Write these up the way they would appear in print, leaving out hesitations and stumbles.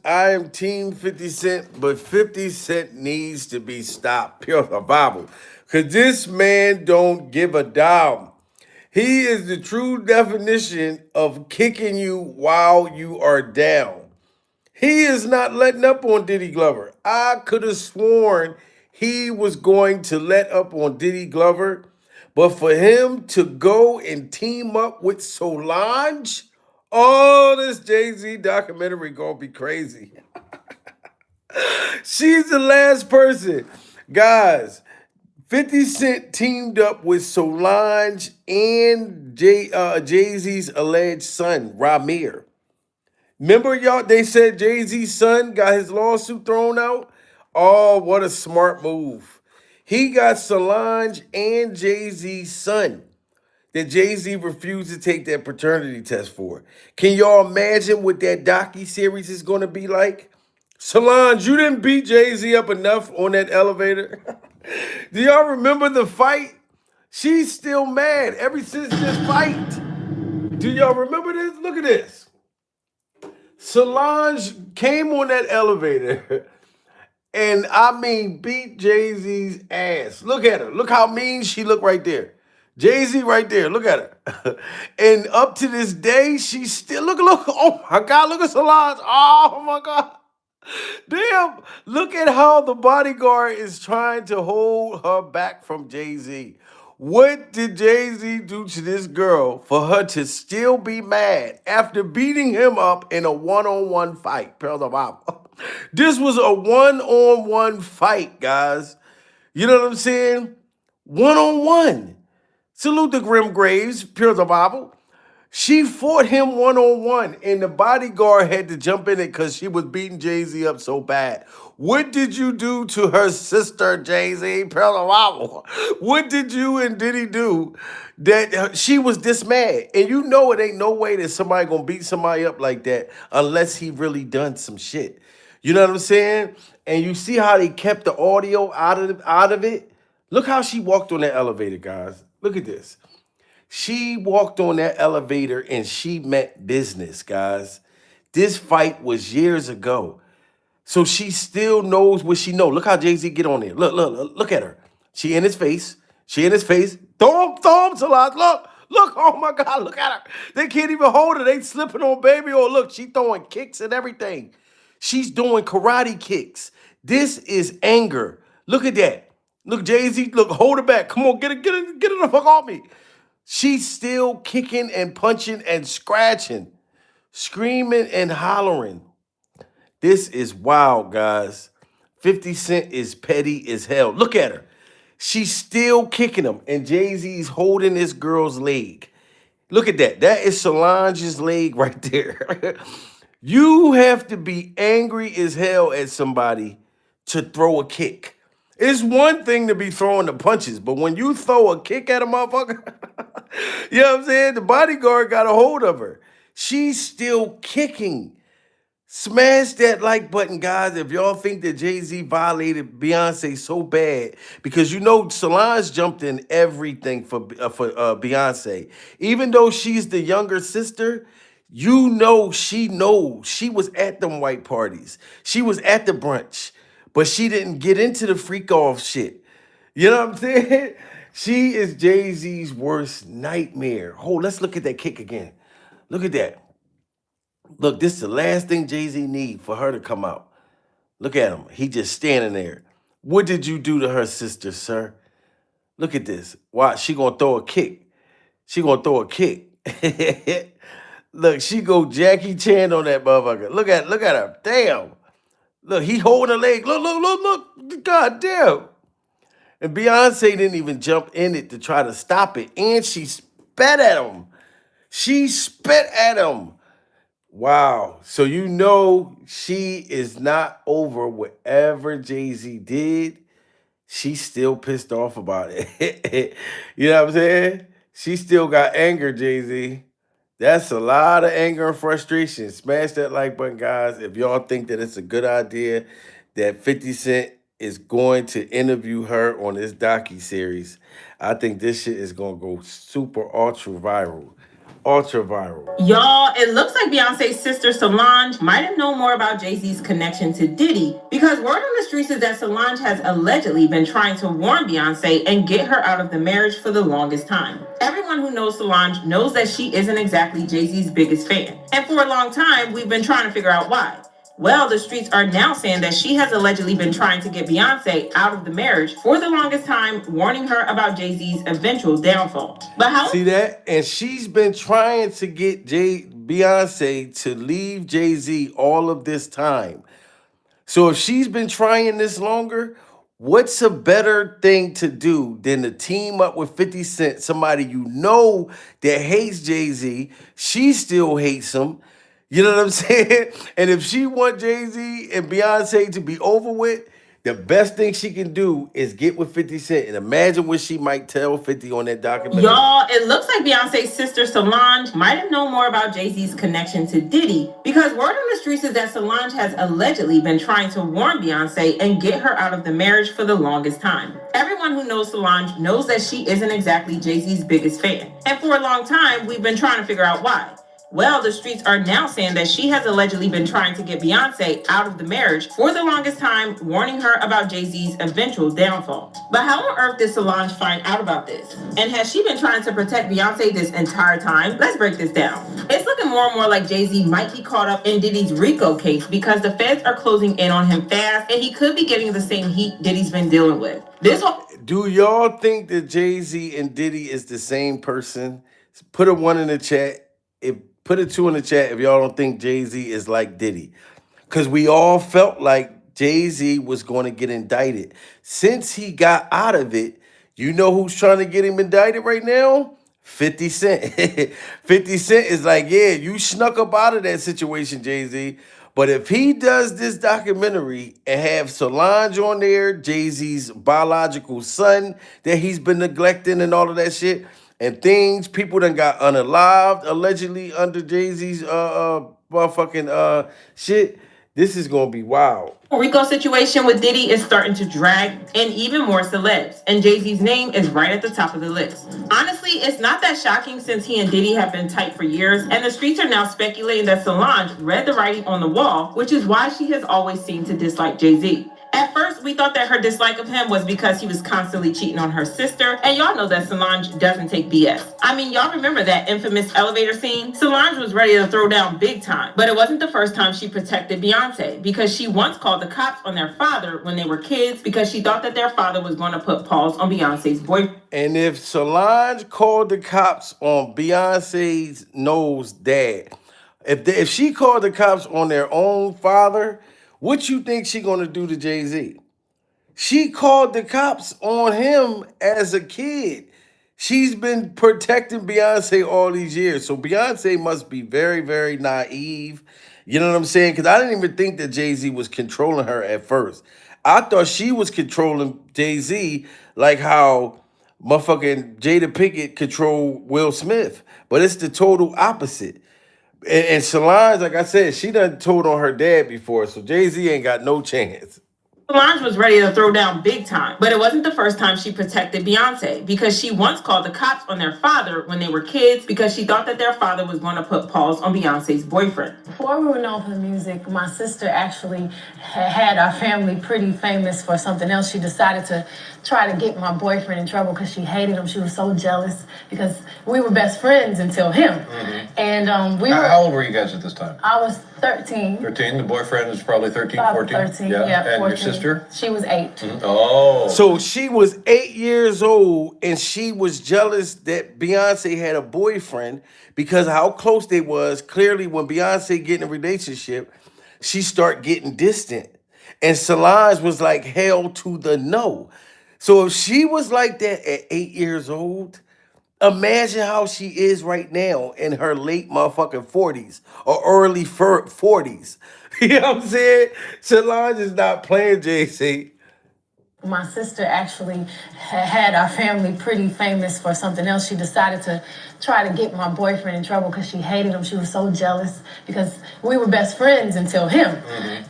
I am Team 50 Cent, but 50 Cent needs to be stopped. Pure survival. Because this man don't give a damn. He is the true definition of kicking you while you are down. He is not letting up on Diddy Glover. I could have sworn he was going to let up on Diddy Glover, but for him to go and team up with Solange, oh, this Jay-Z documentary gonna be crazy. She's the last person. Guys, 50 Cent teamed up with Solange and Jay-Z's alleged son, Ramir. Remember, y'all, they said Jay-Z's son got his lawsuit thrown out? Oh, what a smart move. He got Solange and Jay-Z's son that Jay-Z refused to take that paternity test for. Can y'all imagine what that docu-series is going to be like? Solange, you didn't beat Jay-Z up enough on that elevator. Do y'all remember the fight? She's still mad ever since this fight. Do y'all remember this? Look at this. Solange came on that elevator and I mean beat Jay-Z's ass. Look at her. Look how mean she looked right there. Jay-Z right there. Look at her. And up to this day, she's still look. Oh my God, look at Solange. Oh my God. Damn. Look at how the bodyguard is trying to hold her back from Jay-Z. What did Jay-Z do to this girl for her to still be mad after beating him up in a one-on-one fight? This was a one-on-one fight, guys. You know what I'm saying? One-on-one. Salute the Grim Graves, pure the Bible. She fought him one-on-one, and the bodyguard had to jump in it because she was beating Jay-Z up so bad. What did you do to her sister, Jay-Z? Pure the Bible. What did you and Diddy do that she was this mad? And you know it ain't no way that somebody gonna beat somebody up like that unless he really done some shit. You know what I'm saying? And you see how they kept the audio out of it? Look how she walked on that elevator, guys. Look at this. She walked on that elevator and she meant business, guys. This fight was years ago. So she still knows what she know. Look how Jay-Z get on there. Look at her. She in his face. She in his face. Throw him, Salat. Look, oh my God, look at her. They can't even hold her. They slipping on baby. Oh, look, she throwing kicks and everything. She's doing karate kicks. This is anger. Look at that. Look, Jay-Z, look, hold her back. Come on, get her the fuck off me. She's still kicking and punching and scratching, screaming and hollering. This is wild, guys. 50 Cent is petty as hell. Look at her. She's still kicking him, and Jay-Z's holding this girl's leg. Look at that. That is Solange's leg right there. You have to be angry as hell at somebody to throw a kick. It's one thing to be throwing the punches, but when you throw a kick at a motherfucker, you know what I'm saying? The bodyguard got a hold of her. She's still kicking. Smash that like button, guys, if y'all think that Jay-Z violated Beyonce so bad. Because you know Solange jumped in everything for Beyonce. Even though she's the younger sister, you know she knows. She was at them white parties. She was at the brunch. But she didn't get into the freak off shit. You know what I'm saying? She is Jay-Z's worst nightmare. Oh, let's look at that kick again. Look at that. Look, this is the last thing Jay-Z need for her to come out. Look at him. He just standing there. What did you do to her sister, sir? Look at this. Watch, she gonna throw a kick. She gonna throw a kick. Look, she go Jackie Chan on that motherfucker. Look at her. Damn. Look, he holding her leg. Look. God damn. And Beyonce didn't even jump in it to try to stop it. And she spat at him. She spit at him. Wow. So you know she is not over whatever Jay-Z did. She's still pissed off about it. You know what I'm saying? She still got anger, Jay-Z. That's a lot of anger and frustration. Smash that like button, guys. If y'all think that it's a good idea that 50 Cent is going to interview her on this docu-series, I think this shit is going to go super ultra viral. ultra viral. Y'all, it looks like Beyonce's sister Solange might have known more about Jay-Z's connection to Diddy because word on the streets is that Solange has allegedly been trying to warn Beyonce and get her out of the marriage for the longest time. Everyone who knows Solange knows that she isn't exactly Jay-Z's biggest fan. And for a long time, we've been trying to figure out why. Well, the streets are now saying that she has allegedly been trying to get Beyonce out of the marriage for the longest time, warning her about Jay-Z's eventual downfall. But how? See that? And she's been trying to get Beyonce to leave Jay-Z all of this time. So if she's been trying this longer, what's a better thing to do than to team up with 50 Cent, somebody you know that hates Jay-Z, she still hates him. You know what I'm saying? And if she want Jay-Z and Beyonce to be over with, the best thing she can do is get with 50 Cent. And imagine what she might tell 50 on that documentary. Y'all, it looks like Beyonce's sister Solange might have known more about Jay-Z's connection to Diddy because word on the streets is that Solange has allegedly been trying to warn Beyonce and get her out of the marriage for the longest time. Everyone who knows Solange knows that she isn't exactly Jay-Z's biggest fan. And for a long time, we've been trying to figure out why. Well, the streets are now saying that she has allegedly been trying to get Beyonce out of the marriage for the longest time, warning her about Jay-Z's eventual downfall. But how on earth did Solange find out about this? And has she been trying to protect Beyonce this entire time? Let's break this down. It's looking more and more like Jay-Z might be caught up in Diddy's RICO case because the feds are closing in on him fast and he could be getting the same heat Diddy's been dealing with. Do y'all think that Jay-Z and Diddy is the same person? Put a 1 in the chat. Put a 2 in the chat if y'all don't think Jay-Z is like Diddy. Because we all felt like Jay-Z was going to get indicted. Since he got out of it, you know who's trying to get him indicted right now? 50 Cent. 50 Cent is like, yeah, you snuck up out of that situation, Jay-Z. But if he does this documentary and have Solange on there, Jay-Z's biological son that he's been neglecting and all of that shit, and things, people done got unalived allegedly under Jay-Z's motherfucking shit, this is gonna be wild. RICO situation with Diddy is starting to drag and even more celebs, and Jay-Z's name is right at the top of the list. Honestly, it's not that shocking since he and Diddy have been tight for years, and the streets are now speculating that Solange read the writing on the wall, which is why she has always seemed to dislike Jay-Z. At first, we thought that her dislike of him was because he was constantly cheating on her sister, and y'all know that Solange doesn't take BS. I mean, y'all remember that infamous elevator scene? Solange was ready to throw down big time, but it wasn't the first time she protected Beyonce, because she once called the cops on their father when they were kids because she thought that their father was going to put pause on Beyonce's boyfriend. And if Solange called the cops on Beyonce's nose dad, if she called the cops on their own father, what you think she gonna do to Jay-Z? She called the cops on him as a kid. She's been protecting Beyonce all these years. So Beyonce must be very, very naive. You know what I'm saying? Because I didn't even think that Jay-Z was controlling her at first. I thought she was controlling Jay-Z like how motherfucking Jada Pinkett controlled Will Smith. But it's the total opposite. And Solange, like I said, she done told on her dad before, so Jay-Z ain't got no chance. Solange was ready to throw down big time, but it wasn't the first time she protected Beyonce because she once called the cops on their father when they were kids because she thought that their father was going to put pause on Beyonce's boyfriend. Before we were known for music, my sister actually had our family pretty famous for something else. She decided to try to get my boyfriend in trouble because she hated him. She was so jealous because we were best friends until him. Mm-hmm. And How old were you guys at this time? I was 13. 13. The boyfriend is probably 13, About 14? 13, yeah, And 14. your sister? She was 8. Mm-hmm. Oh. So she was 8 years old and she was jealous that Beyonce had a boyfriend because of how close they was. Clearly, when Beyonce get in a relationship, she start getting distant. And Solange was like hell to the no. So if she was like that at 8 years old, imagine how she is right now in her late motherfucking 40s or early 40s. You know what I'm saying? Solange is not playing, JC. My sister actually had our family pretty famous for something else. She decided to try to get my boyfriend in trouble because she hated him. She was so jealous because we were best friends until him.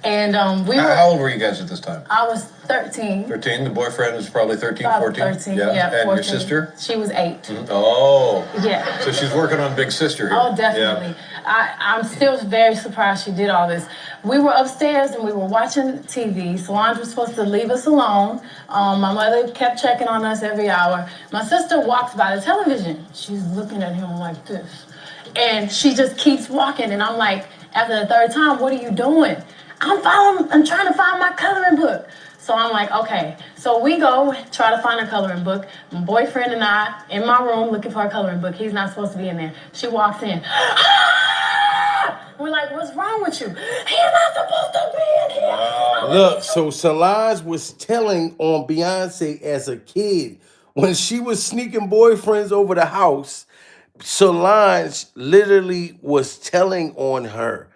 And How old were you guys at this time? I was 13. 13. The boyfriend was probably 13, About 14? 13, Yeah. yeah, And 14. your sister? She was 8. Oh. Yeah. So she's working on big sister here. Oh, definitely. I'm still very surprised she did all this. We were upstairs and we were watching TV. Solange was supposed to leave us alone. My mother kept checking on us every hour. My sister walks by the television. She's looking at him like this. And she just keeps walking. And I'm like, after the third time, what are you doing? I'm trying to find my coloring book. So I'm like, okay. So we go try to find a coloring book. My boyfriend and I in my room looking for a coloring book. He's not supposed to be in there. She walks in. We're like, what's wrong with you? He's not supposed to be in here. Wow. Look, so Solange was telling on Beyonce as a kid when she was sneaking boyfriends over the house. Solange literally was telling on her.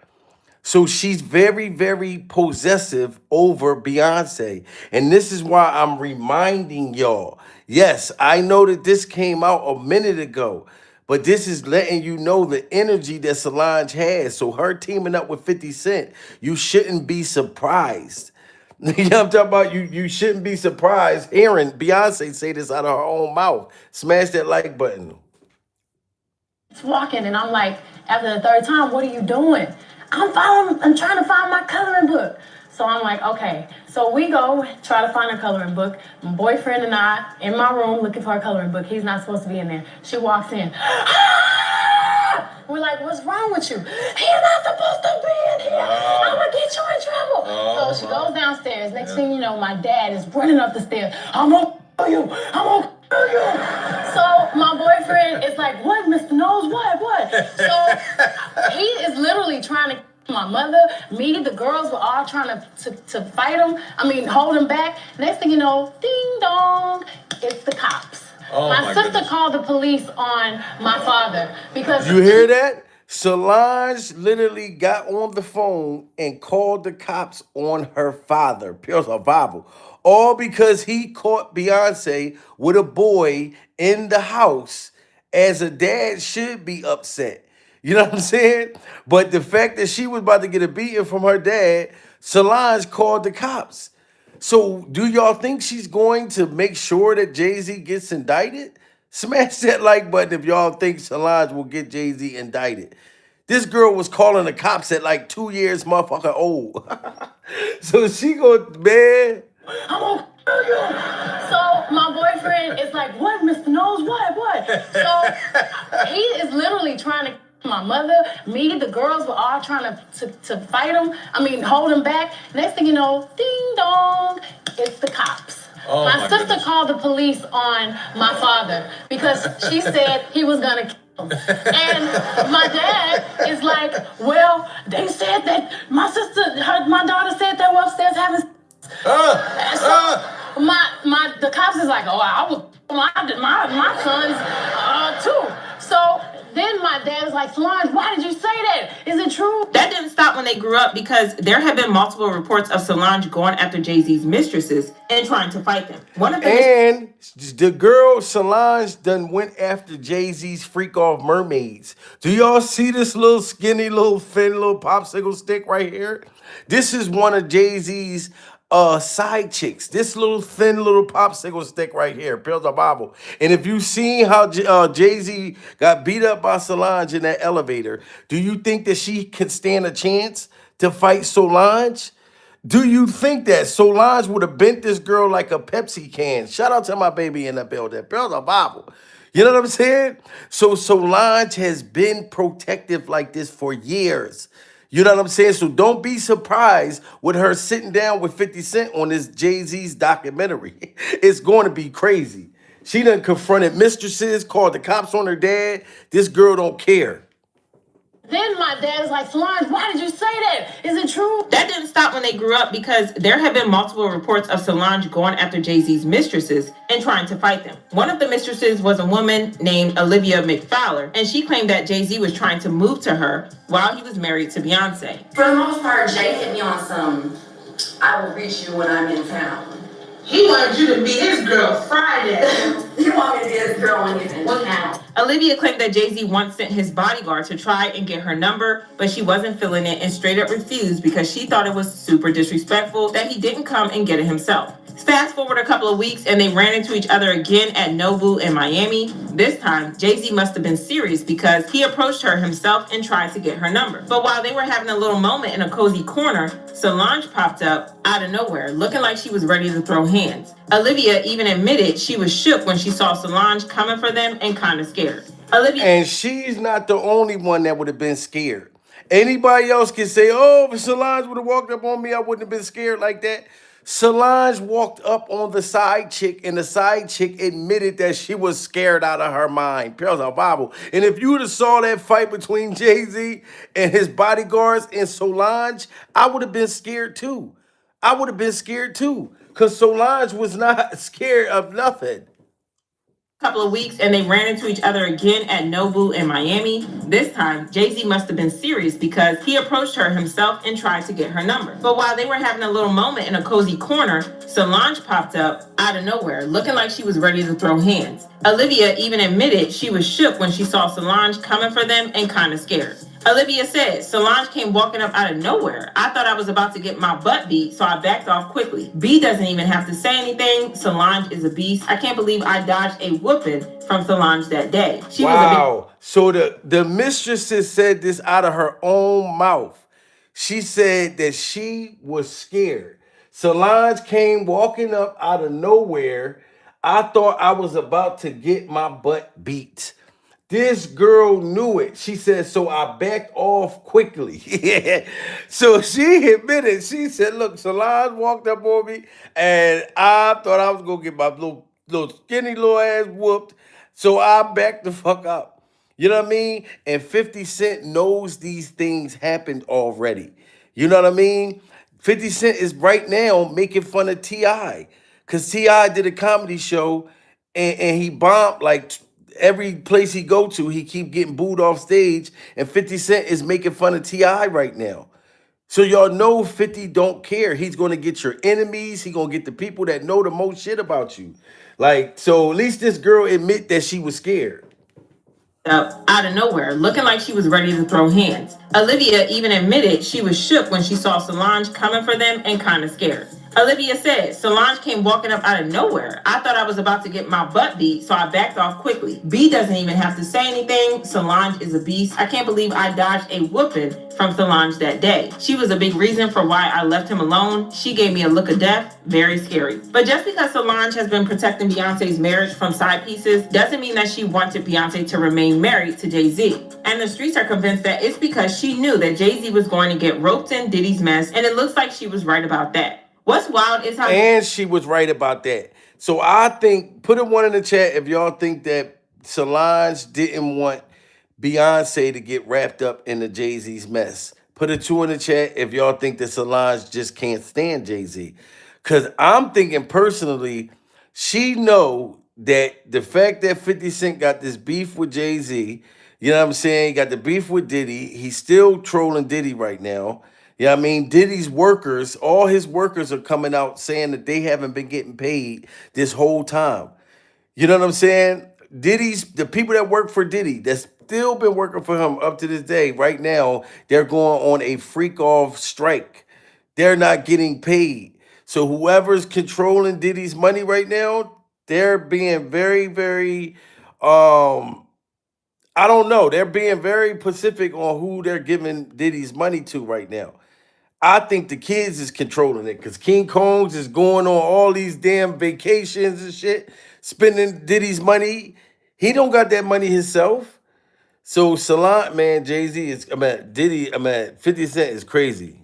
So she's very, very possessive over Beyonce. And this is why I'm reminding y'all. Yes, I know that this came out a minute ago, but this is letting you know the energy that Solange has. So her teaming up with 50 Cent, you shouldn't be surprised. You know what I'm talking about? You shouldn't be surprised hearing Beyonce say this out of her own mouth. Smash that like button. Walking and I'm like, after the third time, what are you doing? I'm trying to find my coloring book. So I'm like, okay. So we go try to find a coloring book. My boyfriend and I in my room looking for a coloring book. He's not supposed to be in there. She walks in. We're like, what's wrong with you? He's not supposed to be in here. Wow. I'm gonna get you in trouble. Oh, So she goes downstairs. Next thing you know, my dad is running up the stairs. I'm gonna kill you. I'm gonna kill you. So my boyfriend is like, what, Mr. Nose? What? So he is literally trying to kill my mother, me, the girls were all trying to fight him. I mean, hold him back. Next thing you know, ding dong, it's the cops. Oh, my sister goodness. called the police on my father because You hear that? Solange literally got on the phone and called the cops on her father, pure survival, all because he caught Beyonce with a boy in the house. As a dad should be upset. You know what I'm saying? But the fact that she was about to get a beating from her dad, Solange called the cops. So, do y'all think she's going to make sure that Jay-Z gets indicted? Smash that like button if y'all think Solange will get Jay-Z indicted. This girl was calling the cops at like 2 years motherfucker old. So she go, man. I'm gonna kill you. So my boyfriend is like, what, Mr. Nose? What? So he is literally trying to kill my mother, me, the girls were all trying to fight him. I mean, hold him back. Next thing you know, ding dong, it's the cops. Oh, my my sister goodness. called the police on my father because she said he was gonna kill him. And my dad is like, well, they said that my daughter said they were upstairs having the cops is like, oh, I was my sons too. So then my dad was like, Solange, why did you say that? Is it true? That didn't stop when they grew up because there have been multiple reports of Solange going after Jay-Z's mistresses and trying to fight them. One of them And the girl Solange done went after Jay-Z's freak off mermaids. Do y'all see this little skinny, little thin, little popsicle stick right here? This is one of Jay-Z's side chicks. This little thin little popsicle stick right here, Pills of Bible. And if you seen how Jay-Z got beat up by Solange in that elevator, do you think that she can stand a chance to fight Solange? Do you think that Solange would have bent this girl like a Pepsi can? Shout out to my baby in the building. Pills of Bible. You know what I'm saying? So Solange has been protective like this for years. You know what I'm saying? So don't be surprised with her sitting down with 50 Cent on this Jay-Z's documentary. It's going to be crazy. She done confronted mistresses, called the cops on her dad. This girl don't care. Then my dad is like, Solange, why did you say that? Is it true? That didn't stop when they grew up because there have been multiple reports of Solange going after Jay-Z's mistresses and trying to fight them. One of the mistresses was a woman named Olivia McFowler, and she claimed that Jay-Z was trying to move to her while he was married to Beyonce. For the most part, Jay hit me on some, I will reach you when I'm in town. He wanted you to be his girl Friday. You want me to be his girl when you what now? Olivia claimed that Jay-Z once sent his bodyguard to try and get her number, but she wasn't feeling it and straight up refused because she thought it was super disrespectful that he didn't come and get it himself. Fast forward a couple of weeks and they ran into each other again at Nobu in Miami. This time, Jay-Z must have been serious because he approached her himself and tried to get her number. But while they were having a little moment in a cozy corner, Solange popped up out of nowhere, looking like she was ready to throw hands. Olivia even admitted she was shook when she saw Solange coming for them and kind of scared. And she's not the only one that would have been scared. Anybody else can say, oh, if Solange would have walked up on me, I wouldn't have been scared like that. Solange walked up on the side chick, and the side chick admitted that she was scared out of her mind. Pearls out Bible. And if you would have saw that fight between Jay-Z and his bodyguards and Solange, I would have been scared too. I would have been scared too, because Solange was not scared of nothing. Couple of weeks and they ran into each other again at Nobu in Miami. This time, Jay-Z must have been serious because he approached her himself and tried to get her number. But while they were having a little moment in a cozy corner, Solange popped up out of nowhere, looking like she was ready to throw hands. Olivia even admitted she was shook when she saw Solange coming for them and kind of scared. Olivia said, Solange came walking up out of nowhere. I thought I was about to get my butt beat, so I backed off quickly. B doesn't even have to say anything. Solange is a beast. I can't believe I dodged a whooping from Solange that day. Wow. So the mistresses said this out of her own mouth. She said that she was scared. Solange came walking up out of nowhere. I thought I was about to get my butt beat. This girl knew it. She said, so I backed off quickly. So she admitted, she said, look, Solange walked up on me and I thought I was going to get my little skinny little ass whooped. So I backed the fuck up. You know what I mean? And 50 Cent knows these things happened already. You know what I mean? 50 Cent is right now making fun of T.I. Because T.I. did a comedy show and he bombed like every place he go to, he keep getting booed off stage, and 50 Cent is making fun of T.I. right now. So y'all know 50 don't care. He's going to get your enemies. He going to get the people that know the most shit about you. Like, so at least this girl admit that she was scared. Out of nowhere, looking like she was ready to throw hands. Olivia even admitted she was shook when she saw Solange coming for them and kind of scared. Olivia said, Solange came walking up out of nowhere. I thought I was about to get my butt beat, so I backed off quickly. B doesn't even have to say anything. Solange is a beast. I can't believe I dodged a whooping from Solange that day. She was a big reason for why I left him alone. She gave me a look of death. Very scary. But just because Solange has been protecting Beyonce's marriage from side pieces doesn't mean that she wanted Beyonce to remain married to Jay-Z. And the streets are convinced that it's because she knew that Jay-Z was going to get roped in Diddy's mess, and it looks like she was right about that. What's wild is how... And she was right about that. So I think, put a 1 in the chat if y'all think that Solange didn't want Beyonce to get wrapped up in the Jay-Z's mess. Put a 2 in the chat if y'all think that Solange just can't stand Jay-Z. Because I'm thinking personally, she know that the fact that 50 Cent got this beef with Jay-Z, you know what I'm saying? He got the beef with Diddy. He's still trolling Diddy right now. You know what I mean? Diddy's workers, all his workers are coming out saying that they haven't been getting paid this whole time. You know what I'm saying? The people that work for Diddy, that's still been working for him up to this day, right now, they're going on a freak-off strike. They're not getting paid. So whoever's controlling Diddy's money right now, they're being very, very, I don't know. They're being very specific on who they're giving Diddy's money to right now. I think the kids is controlling it because King Kong's is going on all these damn vacations and shit, spending Diddy's money. He don't got that money himself. So Solange, man, Jay-Z is, Diddy, 50 Cent is crazy.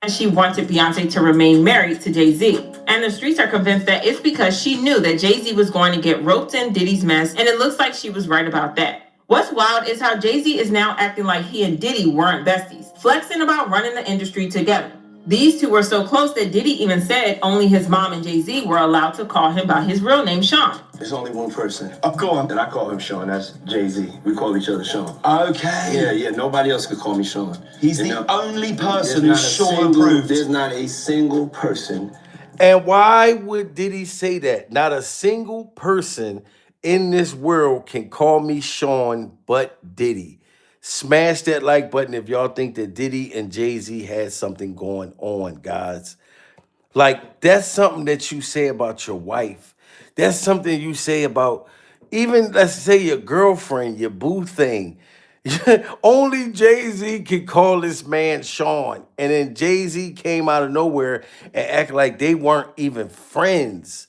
And she wanted Beyonce to remain married to Jay-Z. And the streets are convinced that it's because she knew that Jay-Z was going to get roped in Diddy's mess, and it looks like she was right about that. What's wild is how Jay-Z is now acting like he and Diddy weren't besties, flexing about running the industry together. These two were so close that Diddy even said only his mom and Jay-Z were allowed to call him by his real name, Sean. There's only one person. Go on. And I call him Sean. That's Jay-Z. We call each other Sean. Okay. Yeah. Nobody else could call me Sean. He's the only person who's Sean approved. There's not a single person And why would Diddy say that? Not a single person in this world can call me Sean but Diddy. Smash that like button if y'all think that Diddy and Jay-Z had something going on, guys. Like, that's something that you say about your wife. That's something you say about even, let's say, your girlfriend, your boo thing. Only Jay-Z can call this man Sean. And then Jay-Z came out of nowhere and act like they weren't even friends.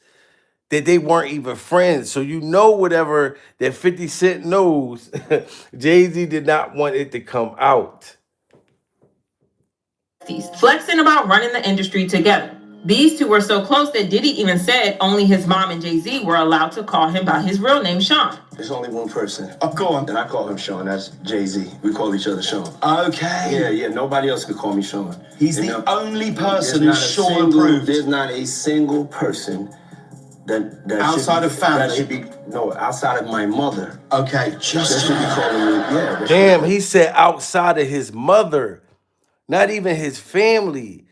That they weren't even friends. So you know whatever that 50 Cent knows, Jay-Z did not want it to come out. Flexing about running the industry together. These two were so close that Diddy even said only his mom and Jay-Z were allowed to call him by his real name, Sean. There's only one person. Oh, go on. And I call him Sean. That's Jay-Z. We call each other Sean. Okay. Yeah. Nobody else could call me Sean. He's the only person who's Sean approved. There's not a single person that outside of family. That should be outside of my mother. Okay, That should be calling me. Yeah. Damn, he said outside of his mother, not even his family.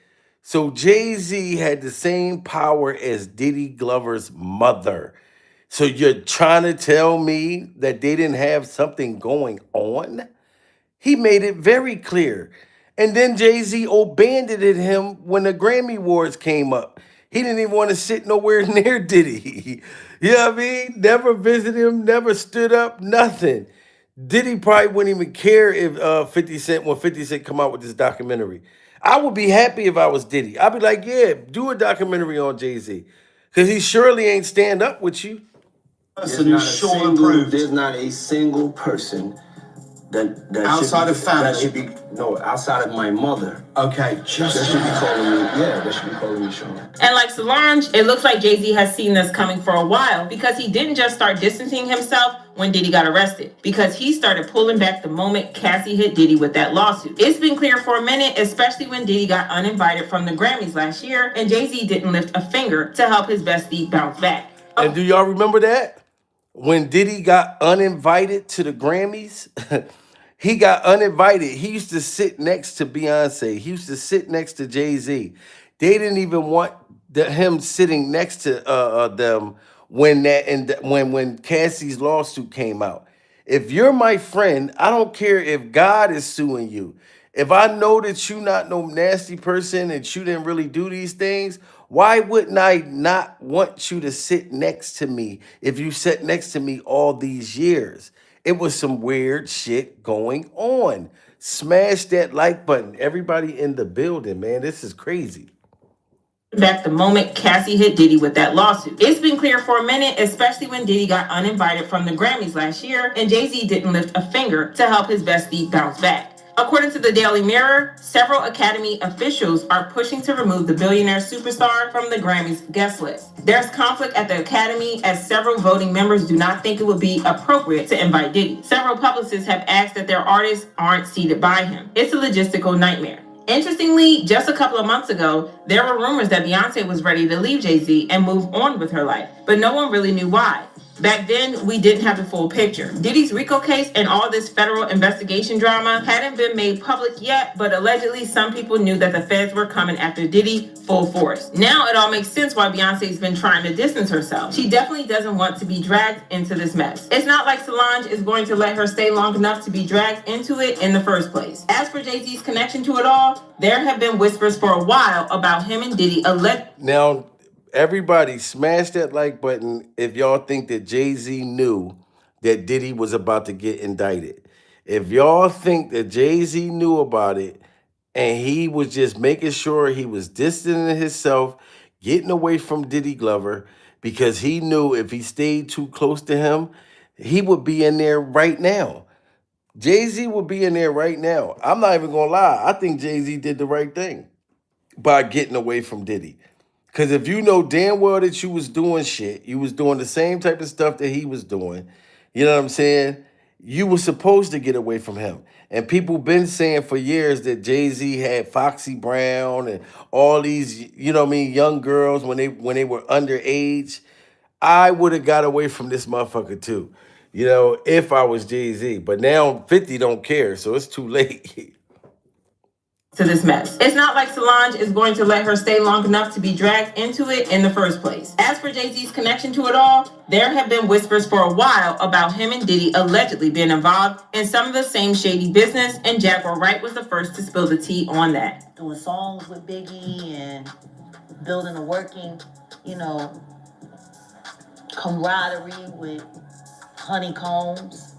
So Jay-Z had the same power as Diddy Glover's mother. So you're trying to tell me that they didn't have something going on? He made it very clear. And then Jay-Z abandoned him when the Grammy Awards came up. He didn't even want to sit nowhere near Diddy. You know what I mean? Never visited him, never stood up, nothing. Diddy probably wouldn't even care if 50 Cent, when 50 Cent come out with this documentary. I would be happy if I was Diddy. I'd be like, yeah, do a documentary on Jay-Z. Because he surely ain't stand up with you. There's not a single person that outside of family. That should be outside of my mother. Okay, That should be calling me. Yeah, that should be calling me Sean. And like Solange, it looks like Jay-Z has seen this coming for a while because he didn't just start distancing himself when Diddy got arrested, because he started pulling back the moment Cassie hit Diddy with that lawsuit. It's been clear for a minute, especially when Diddy got uninvited from the Grammys last year and Jay-Z didn't lift a finger to help his bestie bounce back. And do y'all remember that? When Diddy got uninvited to the Grammys, he got uninvited. He used to sit next to Beyoncé. He used to sit next to Jay-Z. They didn't even want him sitting next to them when Cassie's lawsuit came out. If you're my friend, I don't care if God is suing you. If I know that you not no nasty person and you didn't really do these things, why wouldn't I not want you to sit next to me if you sat next to me all these years? It was some weird shit going on. Smash that like button. Everybody in the building, man. This is crazy. Back the moment Cassie hit Diddy with that lawsuit. It's been clear for a minute, especially when Diddy got uninvited from the Grammys last year and Jay-Z didn't lift a finger to help his bestie bounce back. According to the Daily Mirror, several Academy officials are pushing to remove the billionaire superstar from the Grammys guest list. There's conflict at the Academy as several voting members do not think it would be appropriate to invite Diddy. Several publicists have asked that their artists aren't seated by him. It's a logistical nightmare. Interestingly, just a couple of months ago, there were rumors that Beyoncé was ready to leave Jay-Z and move on with her life, but no one really knew why. Back then, we didn't have the full picture. Diddy's RICO case and all this federal investigation drama hadn't been made public yet, but allegedly some people knew that the feds were coming after Diddy full force. Now it all makes sense why Beyonce's been trying to distance herself. She definitely doesn't want to be dragged into this mess. It's not like Solange is going to let her stay long enough to be dragged into it in the first place. As for Jay-Z's connection to it all, there have been whispers for a while about him and Diddy Now, everybody smash that like button if y'all think that Jay-Z knew that Diddy was about to get indicted. If y'all think that Jay-Z knew about it and he was just making sure he was distancing himself, getting away from Diddy Glover, because he knew if he stayed too close to him, he would be in there right now. Jay-Z would be in there right now. I'm not even gonna lie. I think Jay-Z did the right thing by getting away from Diddy. Because if you know damn well that you was doing shit, you was doing the same type of stuff that he was doing, you know what I'm saying? You were supposed to get away from him. And people been saying for years that Jay-Z had Foxy Brown and all these, you know what I mean, young girls when they were underage. I would have got away from this motherfucker too, you know, if I was Jay-Z. But now 50 don't care, so it's too late. to this mess. It's not like Solange is going to let her stay long enough to be dragged into it in the first place. As for Jay-Z's connection to it all, there have been whispers for a while about him and Diddy allegedly being involved in some of the same shady business, and Jaguar Wright was the first to spill the tea on that. Doing songs with Biggie and building a working, camaraderie with Honeycombs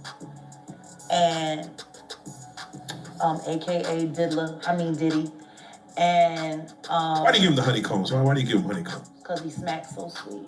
and aka Diddy. And why do you give him the honeycombs? Why do you give him honeycombs? Because he smacks so sweet.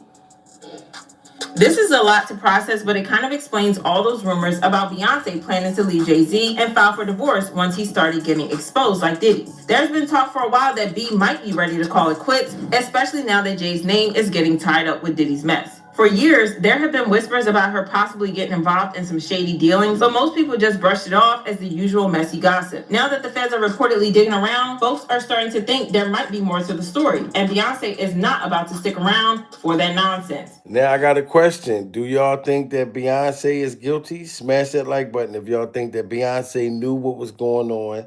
This is a lot to process, but it kind of explains all those rumors about Beyoncé planning to leave Jay-Z and file for divorce once he started getting exposed like Diddy. There's been talk for a while that B might be ready to call it quits, especially now that Jay's name is getting tied up with Diddy's mess. For years, there have been whispers about her possibly getting involved in some shady dealings, but most people just brushed it off as the usual messy gossip. Now that the feds are reportedly digging around, folks are starting to think there might be more to the story, and Beyoncé is not about to stick around for that nonsense. Now I got a question. Do y'all think that Beyonce is guilty? Smash that like button if y'all think that Beyonce knew what was going on.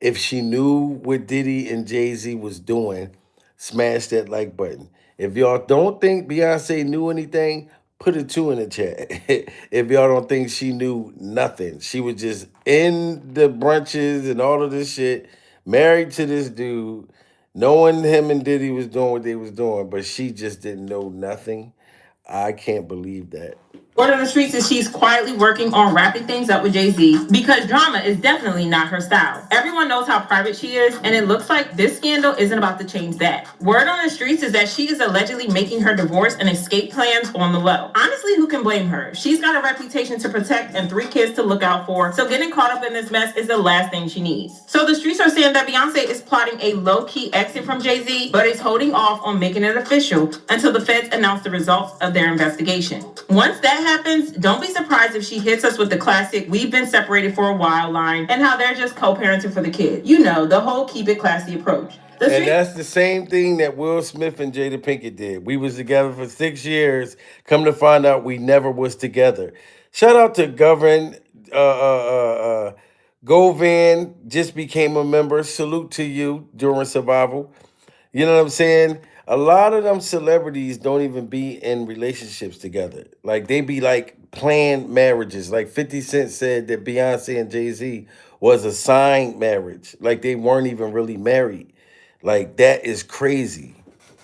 If she knew what Diddy and Jay-Z was doing, smash that like button. If y'all don't think Beyonce knew anything, put a 2 in the chat. If y'all don't think she knew nothing, she was just in the brunches and all of this shit, married to this dude, knowing him and Diddy was doing what they was doing, but she just didn't know nothing. I can't believe that. Word on the streets is she's quietly working on wrapping things up with Jay-Z because drama is definitely not her style. Everyone knows how private she is, and it looks like this scandal isn't about to change that. Word on the streets is that she is allegedly making her divorce and escape plans on the low. Honestly, who can blame her? She's got a reputation to protect and 3 kids to look out for, so getting caught up in this mess is the last thing she needs. So the streets are saying that Beyoncé is plotting a low-key exit from Jay-Z, but is holding off on making it official until the feds announce the results of their investigation. Once that happens, don't be surprised if she hits us with the classic "we've been separated for a while" line and how they're just co-parenting for the kid. You know, the whole keep it classy approach. And that's the same thing that Will Smith and Jada Pinkett did. We was together for 6 years. Come to find out, we never was together. Shout out to Govan, just became a member. Salute to you during survival. You know what I'm saying? A lot of them celebrities don't even be in relationships together. Like, they be like planned marriages. Like 50 Cent said that Beyonce and Jay-Z was a signed marriage. Like, they weren't even really married. Like, that is crazy.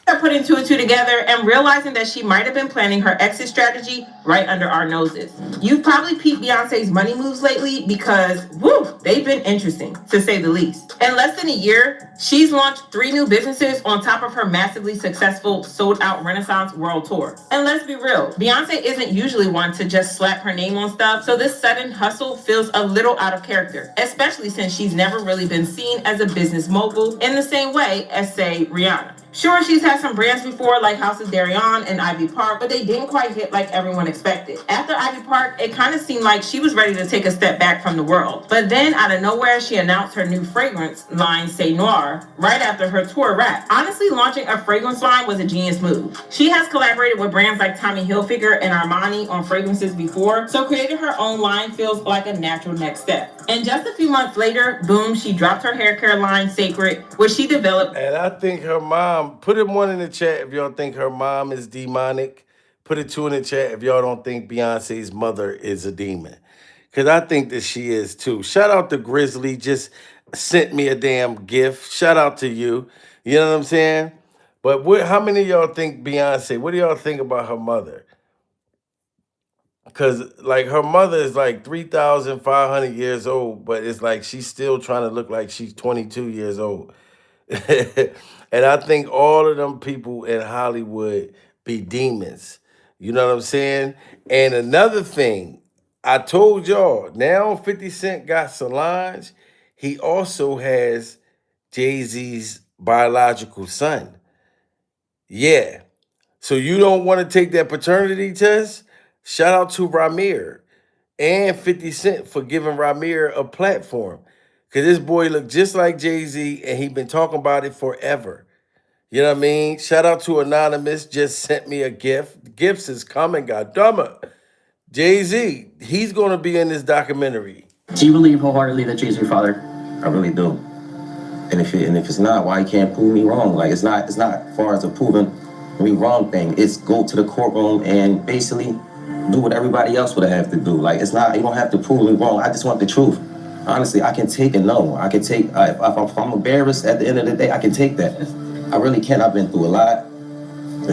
They're putting 2 and 2 together and realizing that she might have been planning her exit strategy right under our noses. You've probably peeped Beyonce's money moves lately because, they've been interesting, to say the least. In less than a year, she's launched 3 new businesses on top of her massively successful sold-out Renaissance World Tour. And let's be real, Beyonce isn't usually one to just slap her name on stuff, so this sudden hustle feels a little out of character, especially since she's never really been seen as a business mogul in the same way as, say, Rihanna. Sure, she's had some brands before like House of Darion and Ivy Park, but they didn't quite hit like everyone expected. After Ivy Park, it kind of seemed like she was ready to take a step back from the world. But then out of nowhere, she announced her new fragrance line, Say Noir, right after her tour wrapped. Honestly, launching a fragrance line was a genius move. She has collaborated with brands like Tommy Hilfiger and Armani on fragrances before, so creating her own line feels like a natural next step. And just a few months later, boom, she dropped her hair care line, Sacred, which she developed. And I think her mom, put it 1 in the chat if y'all think her mom is demonic. Put it 2 in the chat if y'all don't think Beyonce's mother is a demon. Because I think that she is too. Shout out to Grizzly, just sent me a damn gift. Shout out to you. You know what I'm saying? But how many of y'all think Beyonce, what do y'all think about her mother? Because, like, her mother is like 3,500 years old, but it's like she's still trying to look like she's 22 years old. And I think all of them people in Hollywood be demons. You know what I'm saying? And another thing, I told y'all, now 50 Cent got Solange. He also has Jay-Z's biological son. Yeah. So you don't want to take that paternity test? Shout out to Ramir and 50 Cent for giving Ramir a platform. Because this boy looked just like Jay-Z, and he been talking about it forever. You know what I mean? Shout out to Anonymous, just sent me a gift. Gifts is coming, goddammit. Jay-Z, he's going to be in this documentary. Do you believe wholeheartedly that Jay's your father? I really do. And if it's not, why you can't prove me wrong? Like it's not as far as a proving me wrong thing. It's go to the courtroom and basically do what everybody else would have to do. Like it's not, you don't have to prove me wrong. I just want the truth. Honestly, I can take a no. I can take if I'm embarrassed at the end of the day, I can take that. I really can. I've been through a lot,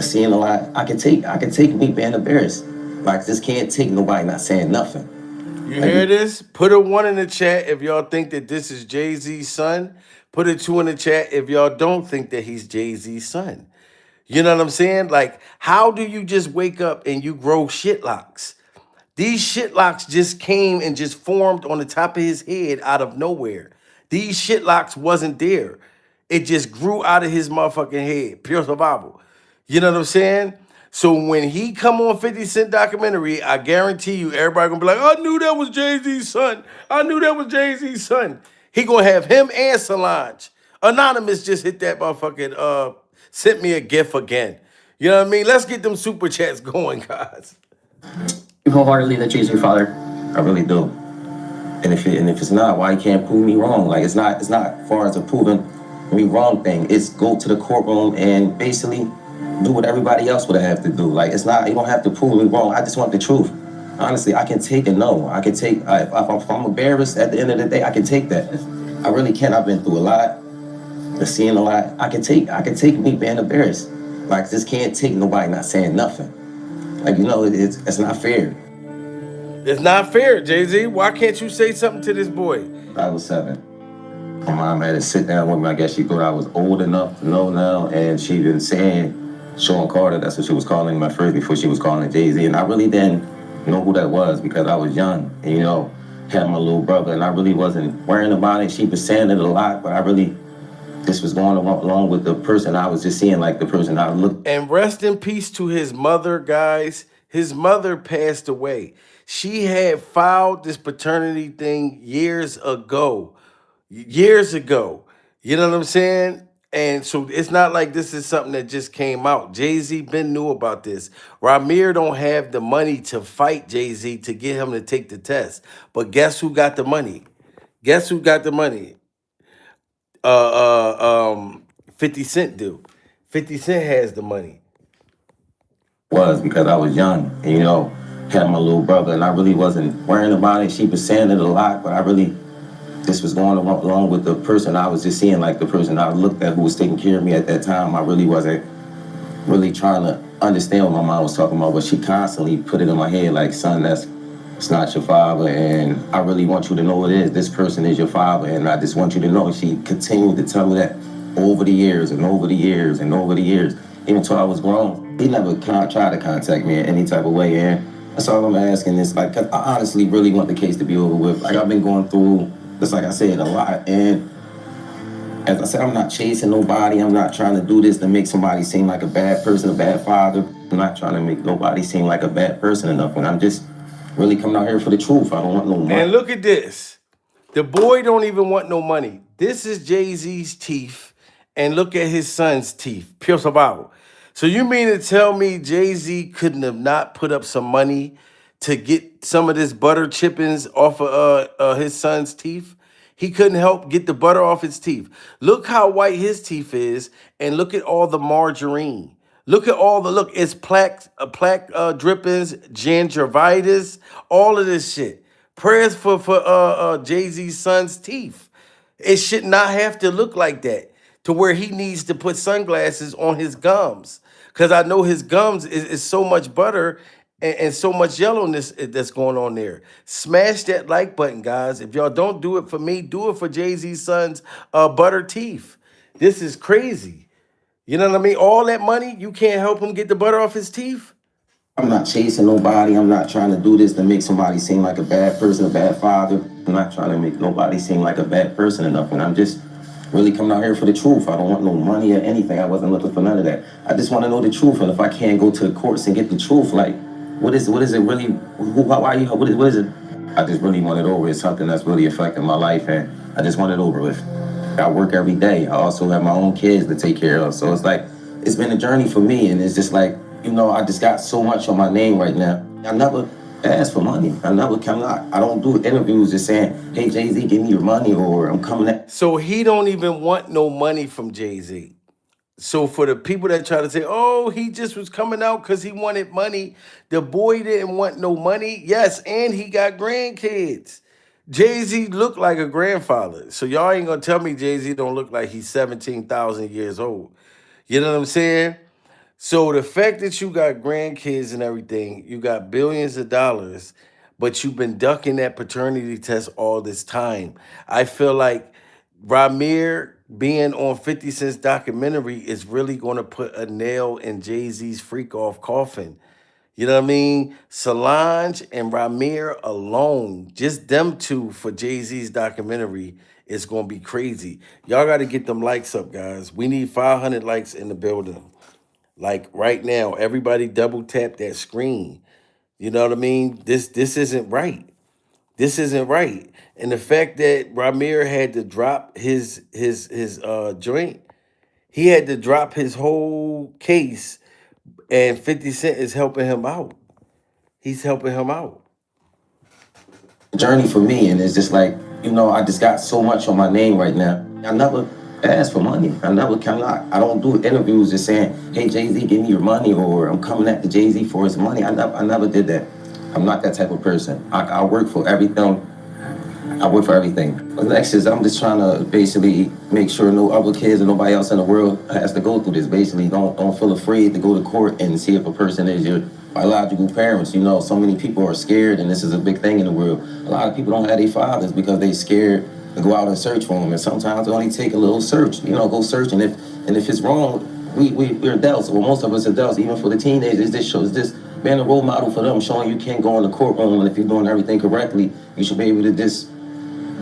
seeing a lot. I can take me being embarrassed. Like I just can't take nobody not saying nothing. You hear this? Put a 1 in the chat if y'all think that this is Jay-Z's son. Put a 2 in the chat if y'all don't think that he's Jay-Z's son. You know what I'm saying? Like, how do you just wake up and you grow shit locks? These shit locks just came and just formed on the top of his head out of nowhere. These shit locks wasn't there. It just grew out of his motherfucking head. Pure survival. You know what I'm saying? So when he come on 50 Cent documentary, I guarantee you everybody gonna be like, I knew that was Jay-Z's son. I knew that was Jay-Z's son. He gonna have him and Solange. Anonymous just hit that motherfucking sent me a gif again. You know what I mean? Let's get them super chats going, guys. You wholeheartedly that Jay's your father? I really do. And if it's not, why you can't prove me wrong? Like it's not as far as a proving me wrong thing. It's go to the courtroom and basically do what everybody else would have to do. Like it's not, you don't have to prove me wrong. I just want the truth. Honestly, I can take a no. I can take if I'm embarrassed at the end of the day, I can take that. I really can. I've been through a lot, seeing a lot. I can take me being embarrassed. Like I just can't take nobody not saying nothing. Like it's not fair. It's not fair, Jay-Z. Why can't you say something to this boy? I was 7. My mom had to sit down with me. I guess she thought I was old enough to know now, and she been saying Sean Carter. That's what she was calling my first before she was calling Jay-Z, and I really didn't know who that was because I was young and had my little brother, and I really wasn't worrying about it. She was saying it a lot, but I really just was going along with the person I was just seeing, like the person I looked. And rest in peace to his mother, guys. His mother passed away. She had filed this paternity thing years ago. Years ago. You know what I'm saying? And so it's not like this is something that just came out. Jay-Z been knew about this. Ramir don't have the money to fight Jay-Z to get him to take the test. But guess who got the money? Guess who got the money? 50 Cent do. 50 Cent has the money. Was because I was young and had my little brother, and I really wasn't worrying about it. She was saying it a lot, but I really just was going along with the person I was just seeing, like the person I looked at who was taking care of me at that time. I really wasn't really trying to understand what my mom was talking about, but she constantly put it in my head like, son, it's not your father, and I really want you to know it is. This person is your father, and I just want you to know. And she continued to tell me that over the years and over the years and over the years, even until I was grown. He never tried to contact me in any type of way, and that's all I'm asking is, like, 'cause I honestly really want the case to be over with. Like, I've been going through, just like I said, a lot, and as I said, I'm not chasing nobody. I'm not trying to do this to make somebody seem like a bad person, a bad father. I'm not trying to make nobody seem like a bad person enough, and I'm just really coming out here for the truth. I don't want no money. And look at this. The boy don't even want no money. This is Jay-Z's teeth, and look at his son's teeth. Pure survival. So you mean to tell me Jay-Z couldn't have not put up some money to get some of this butter chippings off of his son's teeth? He couldn't help get the butter off his teeth. Look how white his teeth is, and look at all the margarine. Look at it's plaque drippings, gingivitis, all of this shit. Prayers for Jay-Z's son's teeth. It should not have to look like that to where he needs to put sunglasses on his gums. Because I know his gums is so much butter and so much yellowness that's going on there. Smash that like button, guys. If y'all don't do it for me, do it for Jay-Z's son's butter teeth. This is crazy. You know what I mean? All that money, you can't help him get the butter off his teeth? I'm not chasing nobody. I'm not trying to do this to make somebody seem like a bad person, a bad father. I'm not trying to make nobody seem like a bad person enough. And I'm just really coming out here for the truth. I don't want no money or anything. I wasn't looking for none of that. I just want to know the truth. And if I can't go to the courts and get the truth, like, what is it really? What is it? I just really want it over. It's something that's really affecting my life, and I just want it over with. I work every day. I also have my own kids to take care of. So it's like, it's been a journey for me, and it's just like, I just got so much on my name right now. I never ask for money. I never come out. I don't do interviews just saying, hey, Jay-Z, give me your money, or I'm coming at. So he don't even want no money from Jay-Z. So for the people that try to say, oh, he just was coming out because he wanted money, the boy didn't want no money. Yes, and he got grandkids. Jay-Z looked like a grandfather. So y'all ain't gonna tell me Jay-Z don't look like he's 17,000 years old. You know what I'm saying? So the fact that you got grandkids and everything, you got billions of dollars, but you've been ducking that paternity test all this time. I feel like Ramir being on 50 Cent's documentary is really going to put a nail in Jay-Z's freak off coffin. You know what I mean? Solange and Ramir alone, just them two for Jay-Z's documentary is going to be crazy. Y'all got to get them likes up, guys. We need 500 likes in the building. Like right now, everybody double tap that screen. You know what I mean? This isn't right. This isn't right. And the fact that Ramir had to drop his joint, he had to drop his whole case, and 50 Cent is helping him out. He's helping him out. Journey for me, and it's just like, I just got so much on my name right now. I never ask for money. I never come out. I don't do interviews just saying, hey, Jay-Z, give me your money, or I'm coming at the Jay-Z for his money. I never did that. I'm not that type of person. I work for everything. I work for everything. The next is I'm just trying to basically make sure no other kids or nobody else in the world has to go through this. Basically, don't feel afraid to go to court and see if a person is your biological parents. So many people are scared, and this is a big thing in the world. A lot of people don't have their fathers because they scared to go out and search for them. And sometimes it only take a little search. Go search, and if it's wrong, we're adults, or most of us adults, even for the teenagers, this shows this being a role model for them, showing you can't go in the courtroom, and if you're doing everything correctly, you should be able to just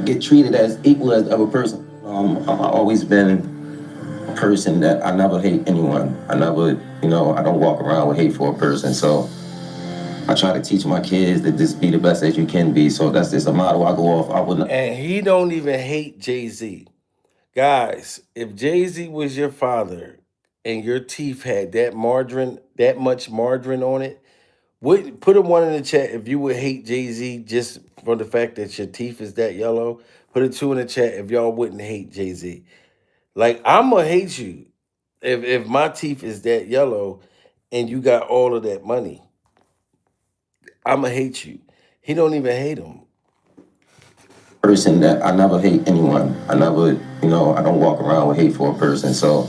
get treated as equal as the other person. I've always been a person that I never hate anyone. I never, I don't walk around with hate for a person. So I try to teach my kids to just be the best as you can be. So that's just a motto I go off. I wouldn't. And he don't even hate Jay-Z. Guys, if Jay-Z was your father and your teeth had that much margarine on it, put a one in the chat if you would hate Jay-Z just for the fact that your teeth is that yellow. Put a 2 in the chat if y'all wouldn't hate Jay-Z. Like, I'm gonna hate you if my teeth is that yellow and you got all of that money. I'm gonna hate you. He don't even hate him. Person that I never hate anyone. I never, I don't walk around with hate for a person. So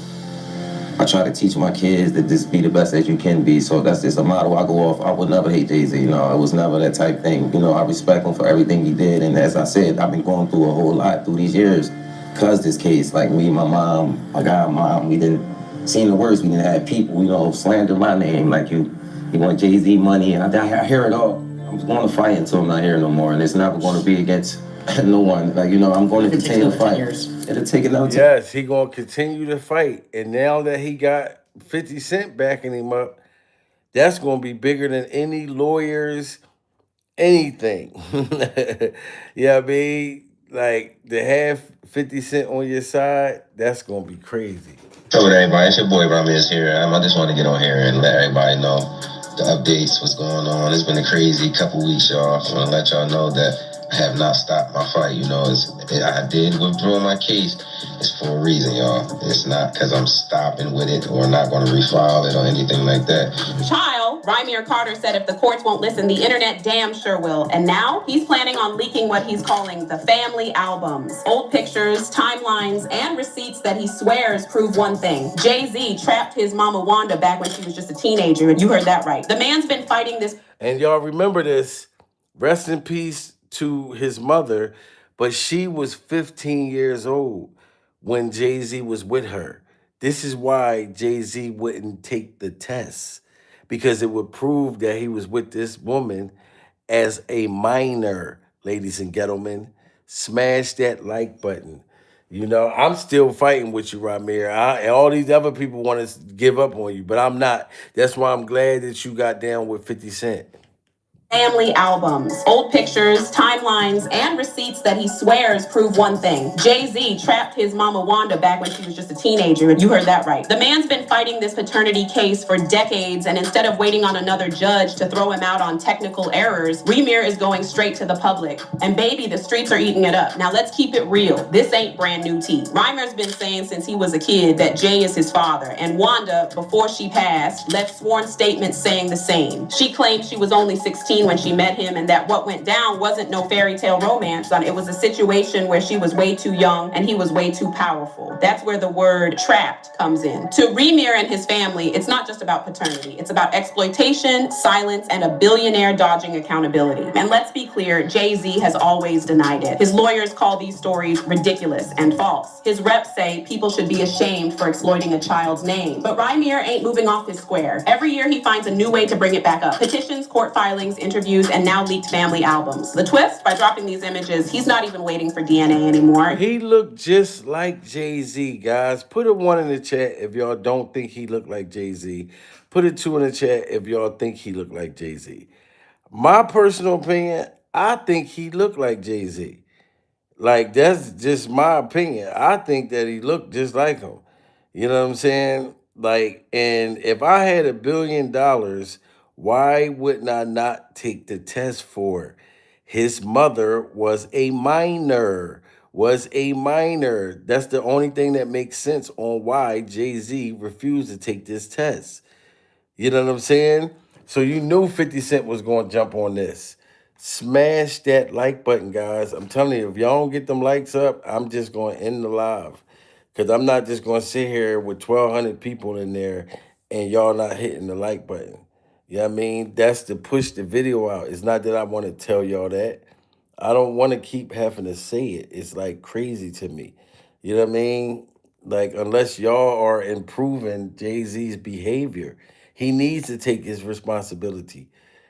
I try to teach my kids to just be the best as you can be. So that's just a motto I go off. I would never hate Jay-Z. It was never that type thing. I respect him for everything he did. And as I said, I've been going through a whole lot through these years because this case, like me, my mom, my godmom, we didn't see the worst. We didn't have people, slander my name. Like you want Jay-Z money. And I hear it all. I'm going to fight until I'm not here no more. And it's never going to be against no one. Like, I'm going to continue to fight. It'll take another 10. Yes, he gonna continue to fight. And now that he got 50 Cent backing him up, that's gonna be bigger than any lawyers, anything. Yeah, I mean, like to have 50 Cent on your side, that's gonna be crazy. Hello everybody, it's your boy Ramirez here. I just want to get on here and let everybody know the updates, what's going on. It's been a crazy couple weeks, y'all. I want to let y'all know that I have not stopped my fight. I did withdraw my case. It's for a reason, y'all. It's not because I'm stopping with it or not going to refile it or anything like that. Child, Ramir Carter said if the courts won't listen, the internet damn sure will. And now he's planning on leaking what he's calling the family albums. Old pictures, timelines, and receipts that he swears prove one thing. Jay-Z trapped his mama Wanda back when she was just a teenager. You heard that right. The man's been fighting this. And y'all remember this. Rest in peace to his mother, but she was 15 years old when Jay-Z was with her. This is why Jay-Z wouldn't take the test, because it would prove that he was with this woman as a minor. Ladies and gentlemen, smash that like button. I'm still fighting with you, Ramir. And all these other people want to give up on you, but I'm not. That's why I'm glad that you got down with 50 Cent. family albums. Old pictures, timelines, and receipts that he swears prove one thing. Jay-Z trapped his mama Wanda back when she was just a teenager. You heard that right. The man's been fighting this paternity case for decades, and instead of waiting on another judge to throw him out on technical errors, Remir is going straight to the public. And baby, the streets are eating it up. Now let's keep it real. This ain't brand new tea. Rymer's been saying since he was a kid that Jay is his father, and Wanda, before she passed, left sworn statements saying the same. She claimed she was only 16 when she met him, and that what went down wasn't no fairy tale romance. It was a situation where she was way too young and he was way too powerful. That's where the word trapped comes in. To Remir and his family, it's not just about paternity. It's about exploitation, silence, and a billionaire dodging accountability. And let's be clear, Jay-Z has always denied it. His lawyers call these stories ridiculous and false. His reps say people should be ashamed for exploiting a child's name. But Remir ain't moving off his square. Every year he finds a new way to bring it back up. Petitions, court filings, interviews, and now leaked family albums. The twist, by dropping these images, he's not even waiting for DNA anymore. He looked just like Jay-Z, guys. Put a 1 in the chat if y'all don't think he looked like Jay-Z. Put a 2 in the chat if y'all think he looked like Jay-Z. My personal opinion, I think he looked like Jay-Z. Like, that's just my opinion. I think that he looked just like him. You know what I'm saying? Like, and if I had $1 billion, why wouldn't I not take the test for it? His mother was a minor. That's the only thing that makes sense on why Jay-Z refused to take this test. You know what I'm saying? So you knew 50 Cent was going to jump on this. Smash that like button, guys. I'm telling you, if y'all don't get them likes up, I'm just going to end the live. Because I'm not just going to sit here with 1,200 people in there and y'all not hitting the like button. You know what I mean? That's to push the video out. It's not that I want to tell y'all that. I don't want to keep having to say it. It's like crazy to me. You know what I mean? Like, unless y'all are improving Jay-Z's behavior, he needs to take his responsibility.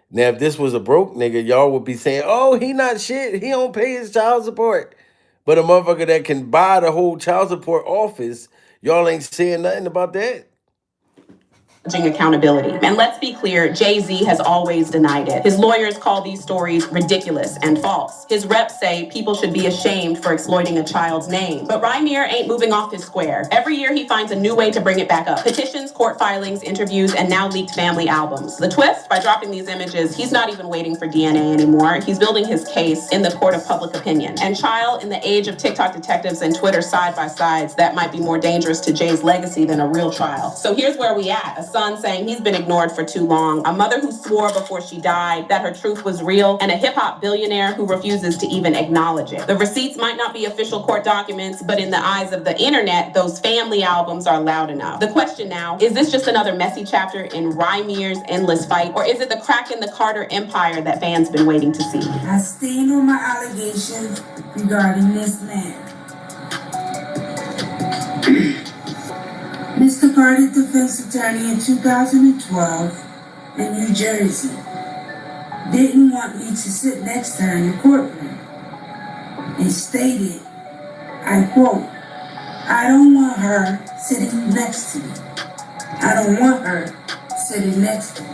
Now, if this was a broke nigga, y'all would be saying, oh, he not shit. He don't pay his child support. But a motherfucker that can buy the whole child support office, y'all ain't saying nothing about that. Accountability. And let's be clear, Jay-Z has always denied it. His lawyers call these stories ridiculous and false. His reps say people should be ashamed for exploiting a child's name. But Remir ain't moving off his square. Every year he finds a new way to bring it back up. Petitions, court filings, interviews, and now leaked family albums. The twist, by dropping these images, he's not even waiting for DNA anymore. He's building his case in the court of public opinion. And child, in the age of TikTok detectives and Twitter side-by-sides, that might be more dangerous to Jay's legacy than a real trial. So here's where we at. A son saying he's been ignored for too long, a mother who swore before she died that her truth was real, and a hip-hop billionaire who refuses to even acknowledge it. The receipts might not be official court documents, but in the eyes of the internet, those family albums are loud enough. The question now, is this just another messy chapter in Rymir's endless fight, or is it the crack in the Carter empire that fans been waiting to see? I stand on my allegations regarding this man. Mr. Carter, defense attorney in 2012 in New Jersey, didn't want me to sit next to her in the courtroom and stated, I quote, I don't want her sitting next to me. I don't want her sitting next to me.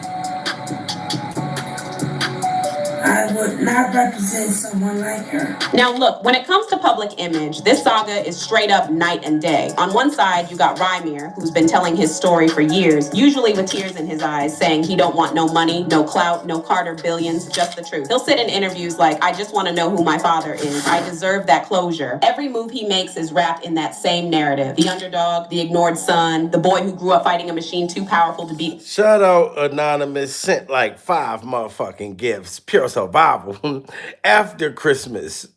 I would not represent someone like her. Now look, when it comes to public image, this saga is straight up night and day. On one side, you got Remir, who's been telling his story for years, usually with tears in his eyes, saying he don't want no money, no clout, no Carter billions, just the truth. He'll sit in interviews like, I just want to know who my father is. I deserve that closure. Every move he makes is wrapped in that same narrative. The underdog, the ignored son, the boy who grew up fighting a machine too powerful to beat. Shout out Anonymous, sent like 5 motherfucking gifts. Pure survival after Christmas.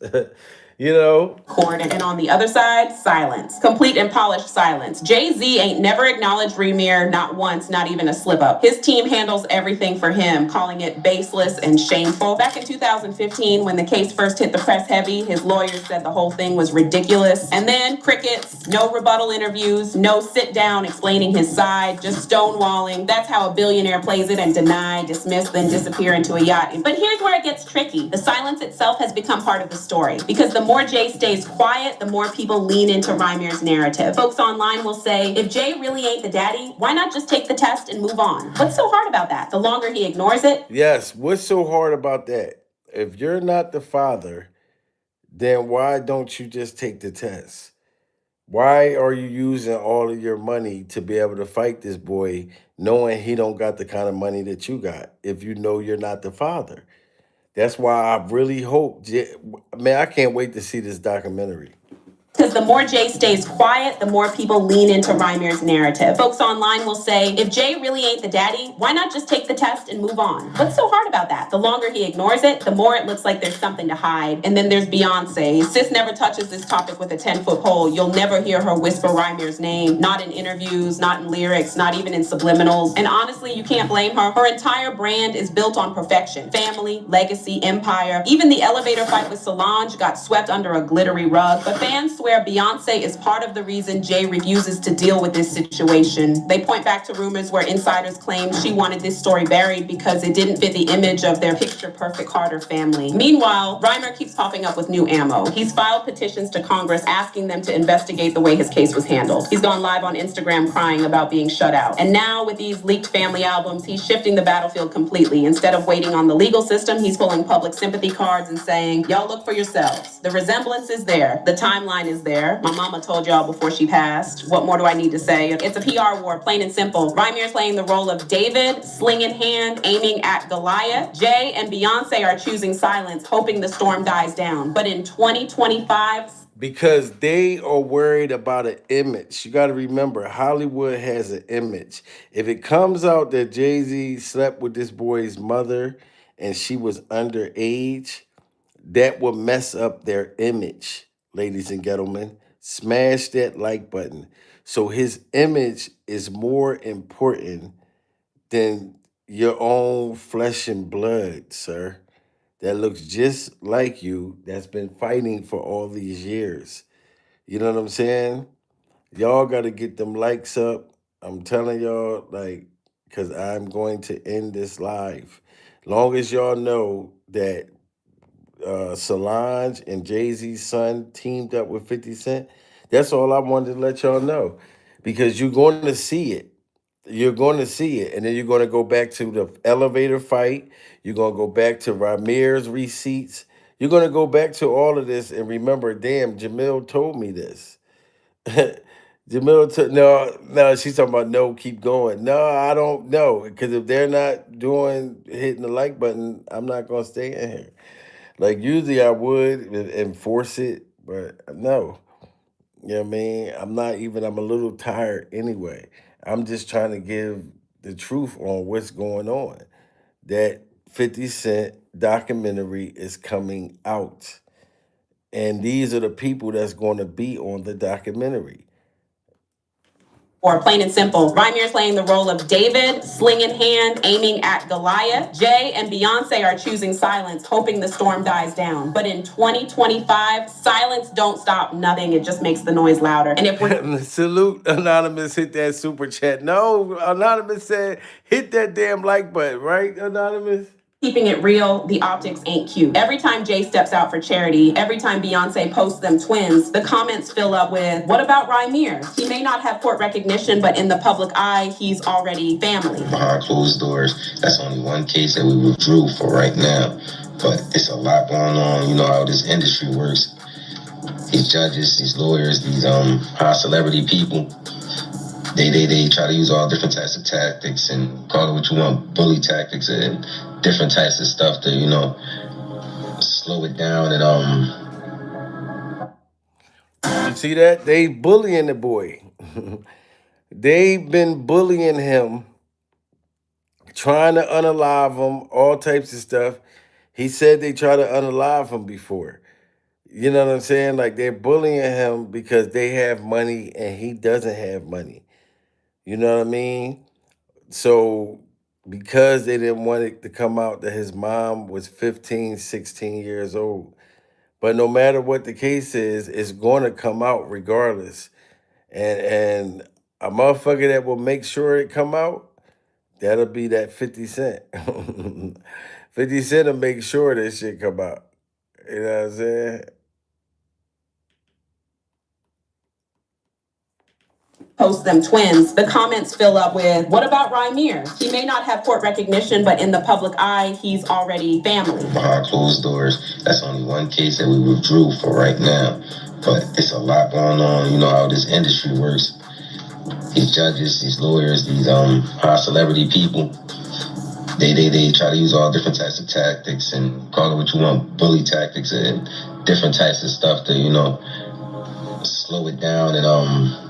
You know? And on the other side, silence. Complete and polished silence. Jay-Z ain't never acknowledged Remir, not once, not even a slip up. His team handles everything for him, calling it baseless and shameful. Back in 2015, when the case first hit the press heavy, his lawyers said the whole thing was ridiculous. And then crickets, no rebuttal interviews, no sit down explaining his side, just stonewalling. That's how a billionaire plays it, and deny, dismiss, then disappear into a yacht. But here's where it gets tricky. The silence itself has become part of the story, because the more Jay stays quiet, the more people lean into Rymir's narrative. Folks online will say, if Jay really ain't the daddy, why not just take the test and move on? What's so hard about that? The longer he ignores it. Yes, what's so hard about that? If you're not the father, then why don't you just take the test? Why are you using all of your money to be able to fight this boy, knowing he don't got the kind of money that you got? If you know you're not the father, that's why I really hope. Man, I can't wait to see this documentary. Because the more Jay stays quiet, the more people lean into Rymir's narrative. Folks online will say, if Jay really ain't the daddy, why not just take the test and move on? What's so hard about that? The longer he ignores it, the more it looks like there's something to hide. And then there's Beyoncé. Sis never touches this topic with a 10-foot pole. You'll never hear her whisper Rymir's name, not in interviews, not in lyrics, not even in subliminals. And honestly, you can't blame her. Her entire brand is built on perfection. Family, legacy, empire. Even the elevator fight with Solange got swept under a glittery rug. But fans swear Beyoncé is part of the reason Jay refuses to deal with this situation. They point back to rumors where insiders claim she wanted this story buried because it didn't fit the image of their picture-perfect Carter family. Meanwhile, Rymir keeps popping up with new ammo. He's filed petitions to Congress asking them to investigate the way his case was handled. He's gone live on Instagram crying about being shut out. And now with these leaked family albums, he's shifting the battlefield completely. Instead of waiting on the legal system, he's pulling public sympathy cards and saying, y'all look for yourselves. The resemblance is there. The timeline is there. My mama told y'all before she passed. What more do I need to say? It's a PR war, plain and simple. Rymir's playing the role of David, sling in hand, aiming at Goliath. Jay and Beyoncé are choosing silence, hoping the storm dies down. But in 2025... Because they are worried about an image. You got to remember, Hollywood has an image. If it comes out that Jay-Z slept with this boy's mother and she was underage, that will mess up their image, ladies and gentlemen. Smash that like button. So his image is more important than your own flesh and blood, sir. That looks just like you, that's been fighting for all these years. You know what I'm saying? Y'all got to get them likes up. I'm telling y'all, like, because I'm going to end this live. Long as y'all know that Solange and Jay-Z's son teamed up with 50 Cent, that's all I wanted to let y'all know. Because you're going to see it. You're going to see it. And then you're going to go back to the elevator fight. You're going to go back to Ramir's receipts. You're going to go back to all of this and remember, damn, Jamil told me this. No, she's talking about no, keep going. No, I don't know. Because if they're not hitting the like button, I'm not going to stay in here. Like, usually I would enforce it, but no. You know what I mean? I'm a little tired anyway. I'm just trying to give the truth on what's going on. That 50 Cent documentary is coming out. And these are the people that's going to be on the documentary. Or plain and simple, Rymir's playing the role of David, sling in hand, aiming at Goliath. Jay and Beyoncé are choosing silence, hoping the storm dies down. But in 2025, silence don't stop nothing. It just makes the noise louder. And if we're Salute Anonymous, hit that super chat. No, Anonymous said hit that damn like button, right, Anonymous? keeping it real, the optics ain't cute. Every time Jay steps out for charity, every time Beyoncé posts them twins, the comments fill up with, what about Rymir? He may not have court recognition, but in the public eye, he's already family. Behind closed doors, that's only one case that we withdrew for right now. But it's a lot going on. You know how this industry works. These judges, these lawyers, these high celebrity people, they try to use all different types of tactics and call it what you want, bully tactics and different types of stuff to, you know, slow it down and You see that? They bullying the boy. They've been bullying him, trying to unalive him, all types of stuff. He said they tried to unalive him before. You know what I'm saying? Like, they're bullying him because they have money and he doesn't have money. You know what I mean? So because they didn't want it to come out that his mom was 15, 16 years old. But no matter what the case is, it's going to come out regardless. And a motherfucker that will make sure it come out, that'll be that 50 Cent. 50 Cent will make sure this shit come out. You know what I'm saying? post them twins, the comments fill up with, what about Rymere? He may not have court recognition, but in the public eye, he's already family. Behind closed doors, that's only one case that we withdrew for right now. But it's a lot going on. You know how this industry works. These judges, these lawyers, these high celebrity people, they try to use all different types of tactics and call it what you want, bully tactics and different types of stuff to, you know, slow it down and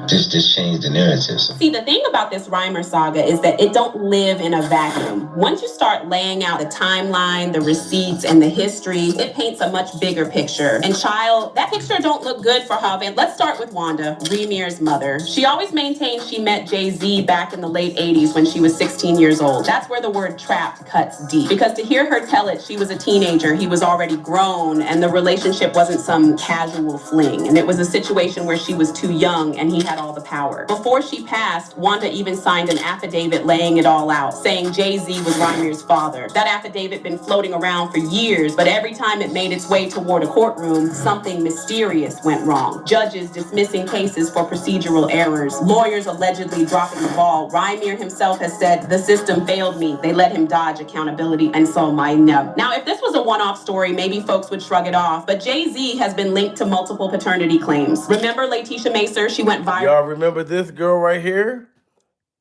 just change the narratives. See, the thing about this Rhymer saga is that it don't live in a vacuum. Once you start laying out the timeline, the receipts, and the history, it paints a much bigger picture. And child, that picture don't look good for her. And let's start with Wanda, Rymere's mother. She always maintained she met Jay-Z back in the late 80s when she was 16 years old. That's where the word trapped cuts deep. Because to hear her tell it, she was a teenager, he was already grown, and the relationship wasn't some casual fling. And it was a situation where she was too young and he had all the power. Before she passed, Wanda even signed an affidavit laying it all out, saying Jay-Z was Rymere's father. That affidavit been floating around for years, but every time it made its way toward a courtroom, something mysterious went wrong. Judges dismissing cases for procedural errors, lawyers allegedly dropping the ball. Rymere himself has said, the system failed me. They let him dodge accountability, and so mine never. Now, if this was a one-off story, maybe folks would shrug it off, but Jay-Z has been linked to multiple paternity claims. Remember Letitia Macer? She went viral. Y'all remember this girl right here?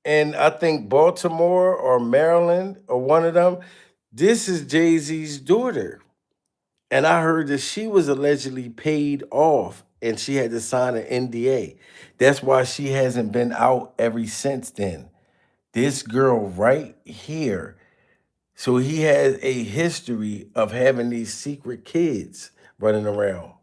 And I think Baltimore or Maryland or one of them. This is Jay-Z's daughter. And I heard that she was allegedly paid off and she had to sign an NDA. That's why she hasn't been out ever since then. This girl right here. So he has a history of having these secret kids running around.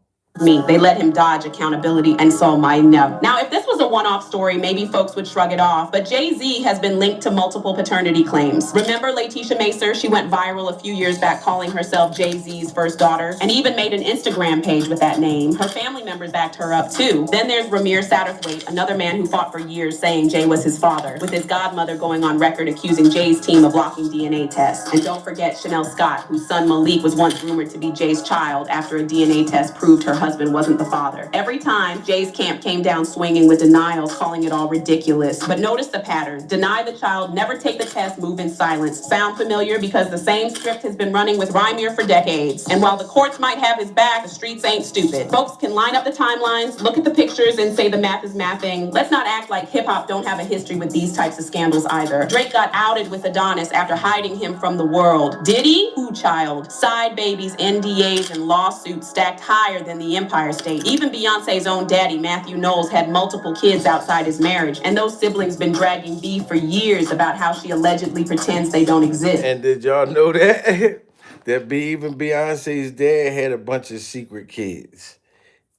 Me. They let him dodge accountability, and so mine never. Now, if this was a one-off story, maybe folks would shrug it off, but Jay-Z has been linked to multiple paternity claims. Remember Letitia Macer? She went viral a few years back calling herself Jay-Z's first daughter, and even made an Instagram page with that name. Her family members backed her up too. Then there's Ramir Satterthwaite, another man who fought for years saying Jay was his father, with his godmother going on record accusing Jay's team of blocking DNA tests. And don't forget Chanel Scott, whose son Malik was once rumored to be Jay's child after a DNA test proved her husband wasn't the father. Every time, Jay's camp came down swinging with denials, calling it all ridiculous. But notice the pattern. Deny the child, never take the test, move in silence. Sound familiar? Because the same script has been running with Rymere for decades. And while the courts might have his back, the streets ain't stupid. Folks can line up the timelines, look at the pictures, and say the math is mathing. Let's not act like hip-hop don't have a history with these types of scandals either. Drake got outed with Adonis after hiding him from the world. Diddy? Who child? Side babies, NDAs, and lawsuits stacked higher than the Empire State. Even Beyonce's own daddy, Matthew Knowles, had multiple kids outside his marriage, and those siblings been dragging beef for years about how she allegedly pretends they don't exist. And did y'all know that? Even Beyonce's dad had a bunch of secret kids.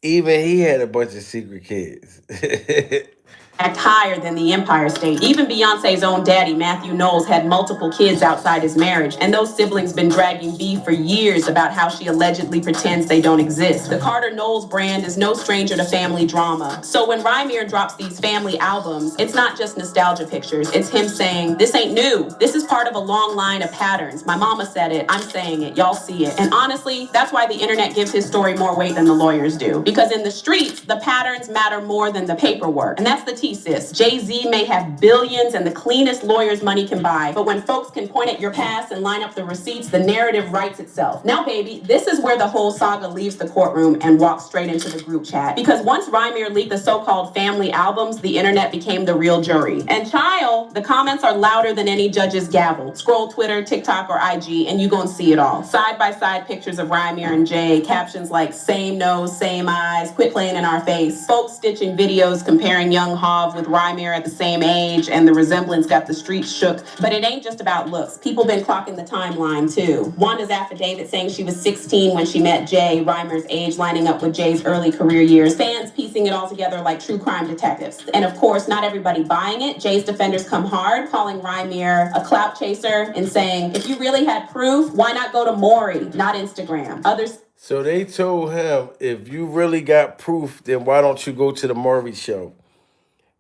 Even he had a bunch of secret kids. Act higher than the Empire State. Even Beyonce's own daddy, Matthew Knowles, had multiple kids outside his marriage, and those siblings been dragging beef for years about how she allegedly pretends they don't exist. The Carter Knowles brand is no stranger to family drama. So when Rymere drops these family albums, it's not just nostalgia pictures. It's him saying, this ain't new. This is part of a long line of patterns. My mama said it. I'm saying it. Y'all see it. And honestly, that's why the internet gives his story more weight than the lawyers do. Because in the streets, the patterns matter more than the paperwork. And that's the thesis. Jay-Z may have billions and the cleanest lawyer's money can buy, but when folks can point at your past and line up the receipts, the narrative writes itself. Now, baby, this is where the whole saga leaves the courtroom and walks straight into the group chat. Because once Rymere leaked the so-called family albums, the internet became the real jury. And child, the comments are louder than any judge's gavel. Scroll Twitter, TikTok, or IG, and you gonna see it all. Side-by-side pictures of Rymere and Jay, captions like same nose, same eyes, quit playing in our face. Folks stitching videos comparing young Hov with Rymere at the same age, and the resemblance got the streets shook. But it ain't just about looks. People been clocking the timeline too. Wanda's affidavit saying she was 16 when she met Jay, Rymer's age lining up with Jay's early career years. Fans piecing it all together like true crime detectives. And of course, not everybody buying it. Jay's defenders come hard, calling Rymere a clout chaser and saying, if you really had proof, why not go to Maury, not Instagram? Others. So they told him, if you really got proof, then why don't you go to the Maury show?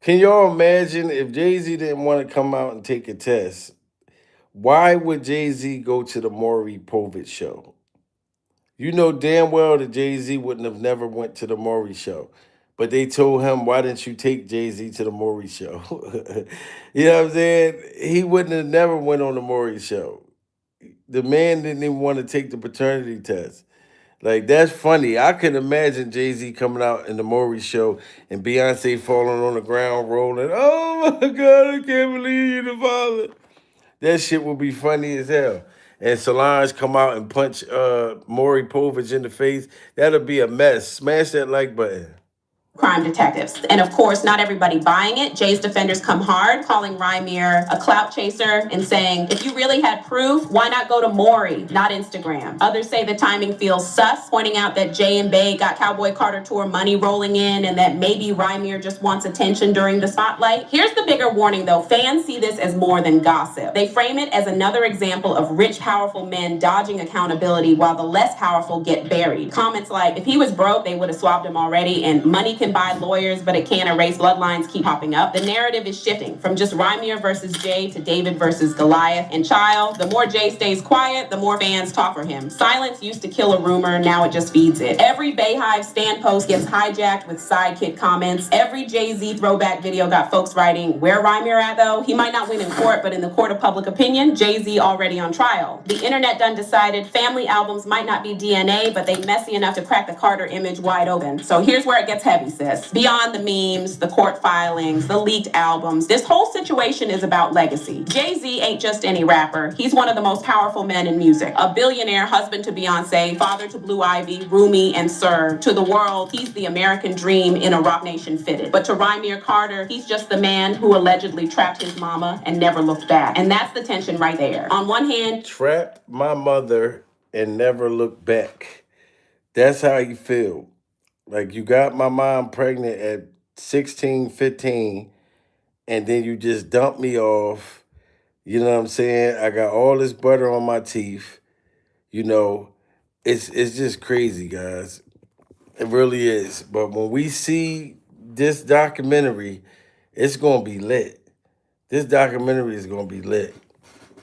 Can y'all imagine if Jay-Z didn't want to come out and take a test? Why would Jay-Z go to the Maury Povich show? You know damn well that Jay-Z wouldn't have never went to the Maury show. but they told him, why didn't you take Jay-Z to the Maury show? You know what I'm saying? He wouldn't have never went on the Maury show. The man didn't even want to take the paternity test. Like, that's funny. I can imagine Jay-Z coming out in the Maury show and Beyonce falling on the ground rolling. Oh my God, I can't believe you're the father. That shit would be funny as hell. And Solange come out and punch Maury Povich in the face. That'll be a mess. Smash that like button. Crime detectives. And of course, not everybody buying it. Jay's defenders come hard, calling Rymir a clout chaser and saying, if you really had proof, why not go to Maury, not Instagram? Others say the timing feels sus, pointing out that Jay and Bey got Cowboy Carter tour money rolling in and that maybe Rymir just wants attention during the spotlight. Here's the bigger warning though. Fans see this as more than gossip. They frame it as another example of rich, powerful men dodging accountability while the less powerful get buried. Comments like, if he was broke, they would have swapped him already, and money can buy lawyers, but it can't erase bloodlines keep popping up. The narrative is shifting from just Rymir versus Jay to David versus Goliath. And child, the more Jay stays quiet, the more fans talk for him. Silence used to kill a rumor, now it just feeds it. Every Bayhive stand post gets hijacked with sidekick comments. Every Jay-Z throwback video got folks writing, where Rymir at though? He might not win in court, but in the court of public opinion, Jay-Z already on trial. The internet done decided family albums might not be DNA, but they messy enough to crack the Carter image wide open. So here's where it gets heavy, sis. Beyond the memes, the court filings, the leaked albums, this whole situation is about legacy. Jay-Z ain't just any rapper. He's one of the most powerful men in music. A billionaire, husband to Beyonce, father to Blue Ivy, Rumi, and Sir. To the world, he's the American dream in a Roc Nation fitted. But to Rymir Carter, he's just the man who allegedly trapped his mama and never looked back. And that's the tension right there. On one hand, trapped my mother and never looked back. That's how you feel. Like, you got my mom pregnant at 16, 15, and then you just dump me off. You know what I'm saying? I got all this butter on my teeth. You know, it's just crazy, guys. It really is. But when we see this documentary, it's going to be lit. This documentary is going to be lit.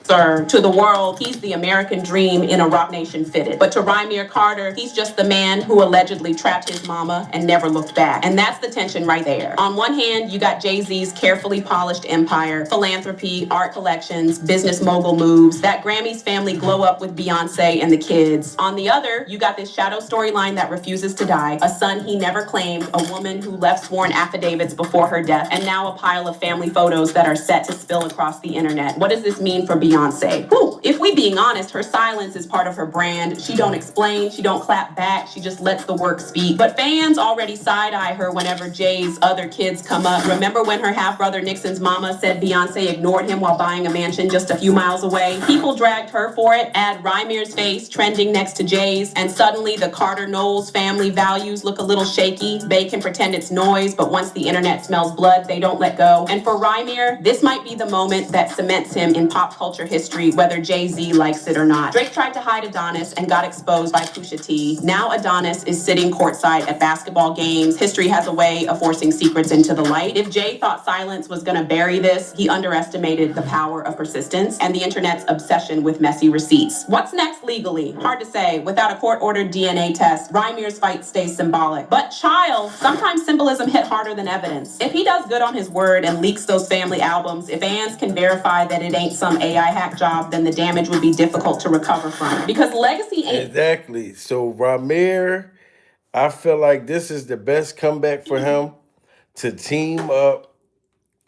Sir, to the world, he's the American dream in a Roc Nation fitted. But to Rymir Carter, he's just the man who allegedly trapped his mama and never looked back. And that's the tension right there. On one hand, you got Jay-Z's carefully polished empire, philanthropy, art collections, business mogul moves, that Grammys family glow up with Beyonce and the kids. On the other, you got this shadow storyline that refuses to die, a son he never claimed, a woman who left sworn affidavits before her death, and now a pile of family photos that are set to spill across the internet. What does this mean for Beyonce? Whew, if we being honest, her silence is part of her brand. She don't explain, she don't clap back, she just lets the work speak. But fans already side-eye her whenever Jay's other kids come up. Remember when her half-brother Nixon's mama said Beyonce ignored him while buying a mansion just a few miles away? People dragged her for it, add Rymir's face trending next to Jay's, and suddenly the Carter-Knowles family values look a little shaky. They can pretend it's noise, but once the internet smells blood, they don't let go. And for Rymir, this might be the moment that cements him in pop culture history, whether Jay-Z likes it or not. Drake tried to hide Adonis and got exposed by Pusha T. Now Adonis is sitting courtside at basketball games. History has a way of forcing secrets into the light. If Jay thought silence was gonna bury this, he underestimated the power of persistence and the internet's obsession with messy receipts. What's next legally? Hard to say. Without a court-ordered DNA test, Rymir's fight stays symbolic. But child, sometimes symbolism hit harder than evidence. If he does good on his word and leaks those family albums, if fans can verify that it ain't some AI hack job, then the damage would be difficult to recover from. Because legacy ain't... Exactly. So Rymir, I feel like this is the best comeback for him to team up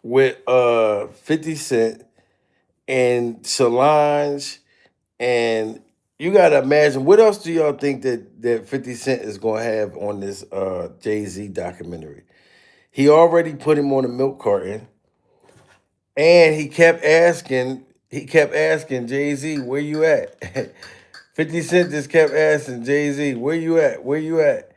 with 50 Cent and Solange. And you got to imagine, what else do y'all think that 50 Cent is going to have on this Jay-Z documentary? He already put him on a milk carton. And he kept asking Jay-Z, where you at? 50 Cent just kept asking Jay-Z, where you at? Where you at?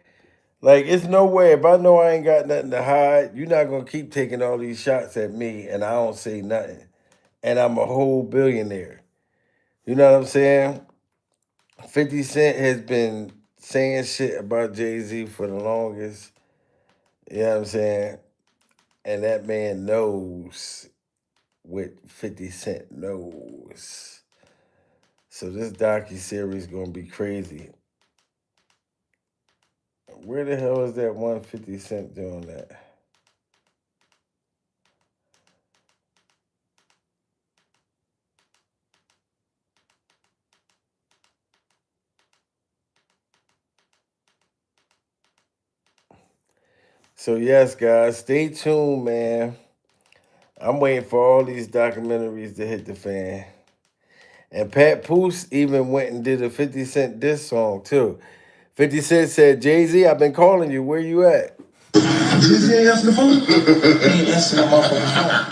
Like, it's no way. If I know I ain't got nothing to hide, you're not going to keep taking all these shots at me and I don't say nothing. And I'm a whole billionaire. You know what I'm saying? 50 Cent has been saying shit about Jay-Z for the longest. You know what I'm saying? And that man knows what 50 Cent knows. So this docuseries is going to be crazy. Where the hell is that 150 Cent doing that? So yes, guys, stay tuned, man. I'm waiting for all these documentaries to hit the fan. And Pat Poose even went and did a 50 Cent diss song, too. 50 Cent said, Jay-Z, I've been calling you. Where you at? Jay-Z ain't answering the phone? He ain't answering the motherfucking phone.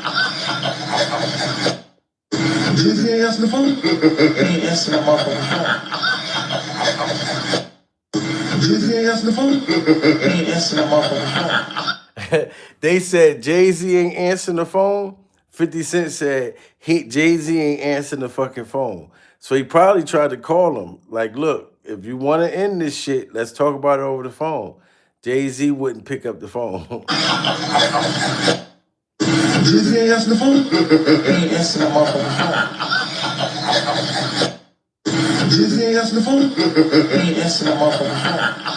Jay-Z ain't answering the phone? He ain't answering the motherfucking phone. Jay-Z ain't answering the phone? He ain't answering the motherfucking phone. They said Jay-Z ain't answering the phone. 50 Cent said Jay-Z ain't answering the fucking phone. So he probably tried to call him. Like, look, if you want to end this shit, let's talk about it over the phone. Jay-Z wouldn't pick up the phone. Jay-Z ain't answering the phone? He ain't answering the motherfucking phone. Jay-Z ain't answering the phone? He ain't answering the motherfucking phone.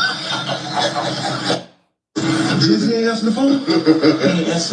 Jay-Z ain't answering the phone? He ain't answering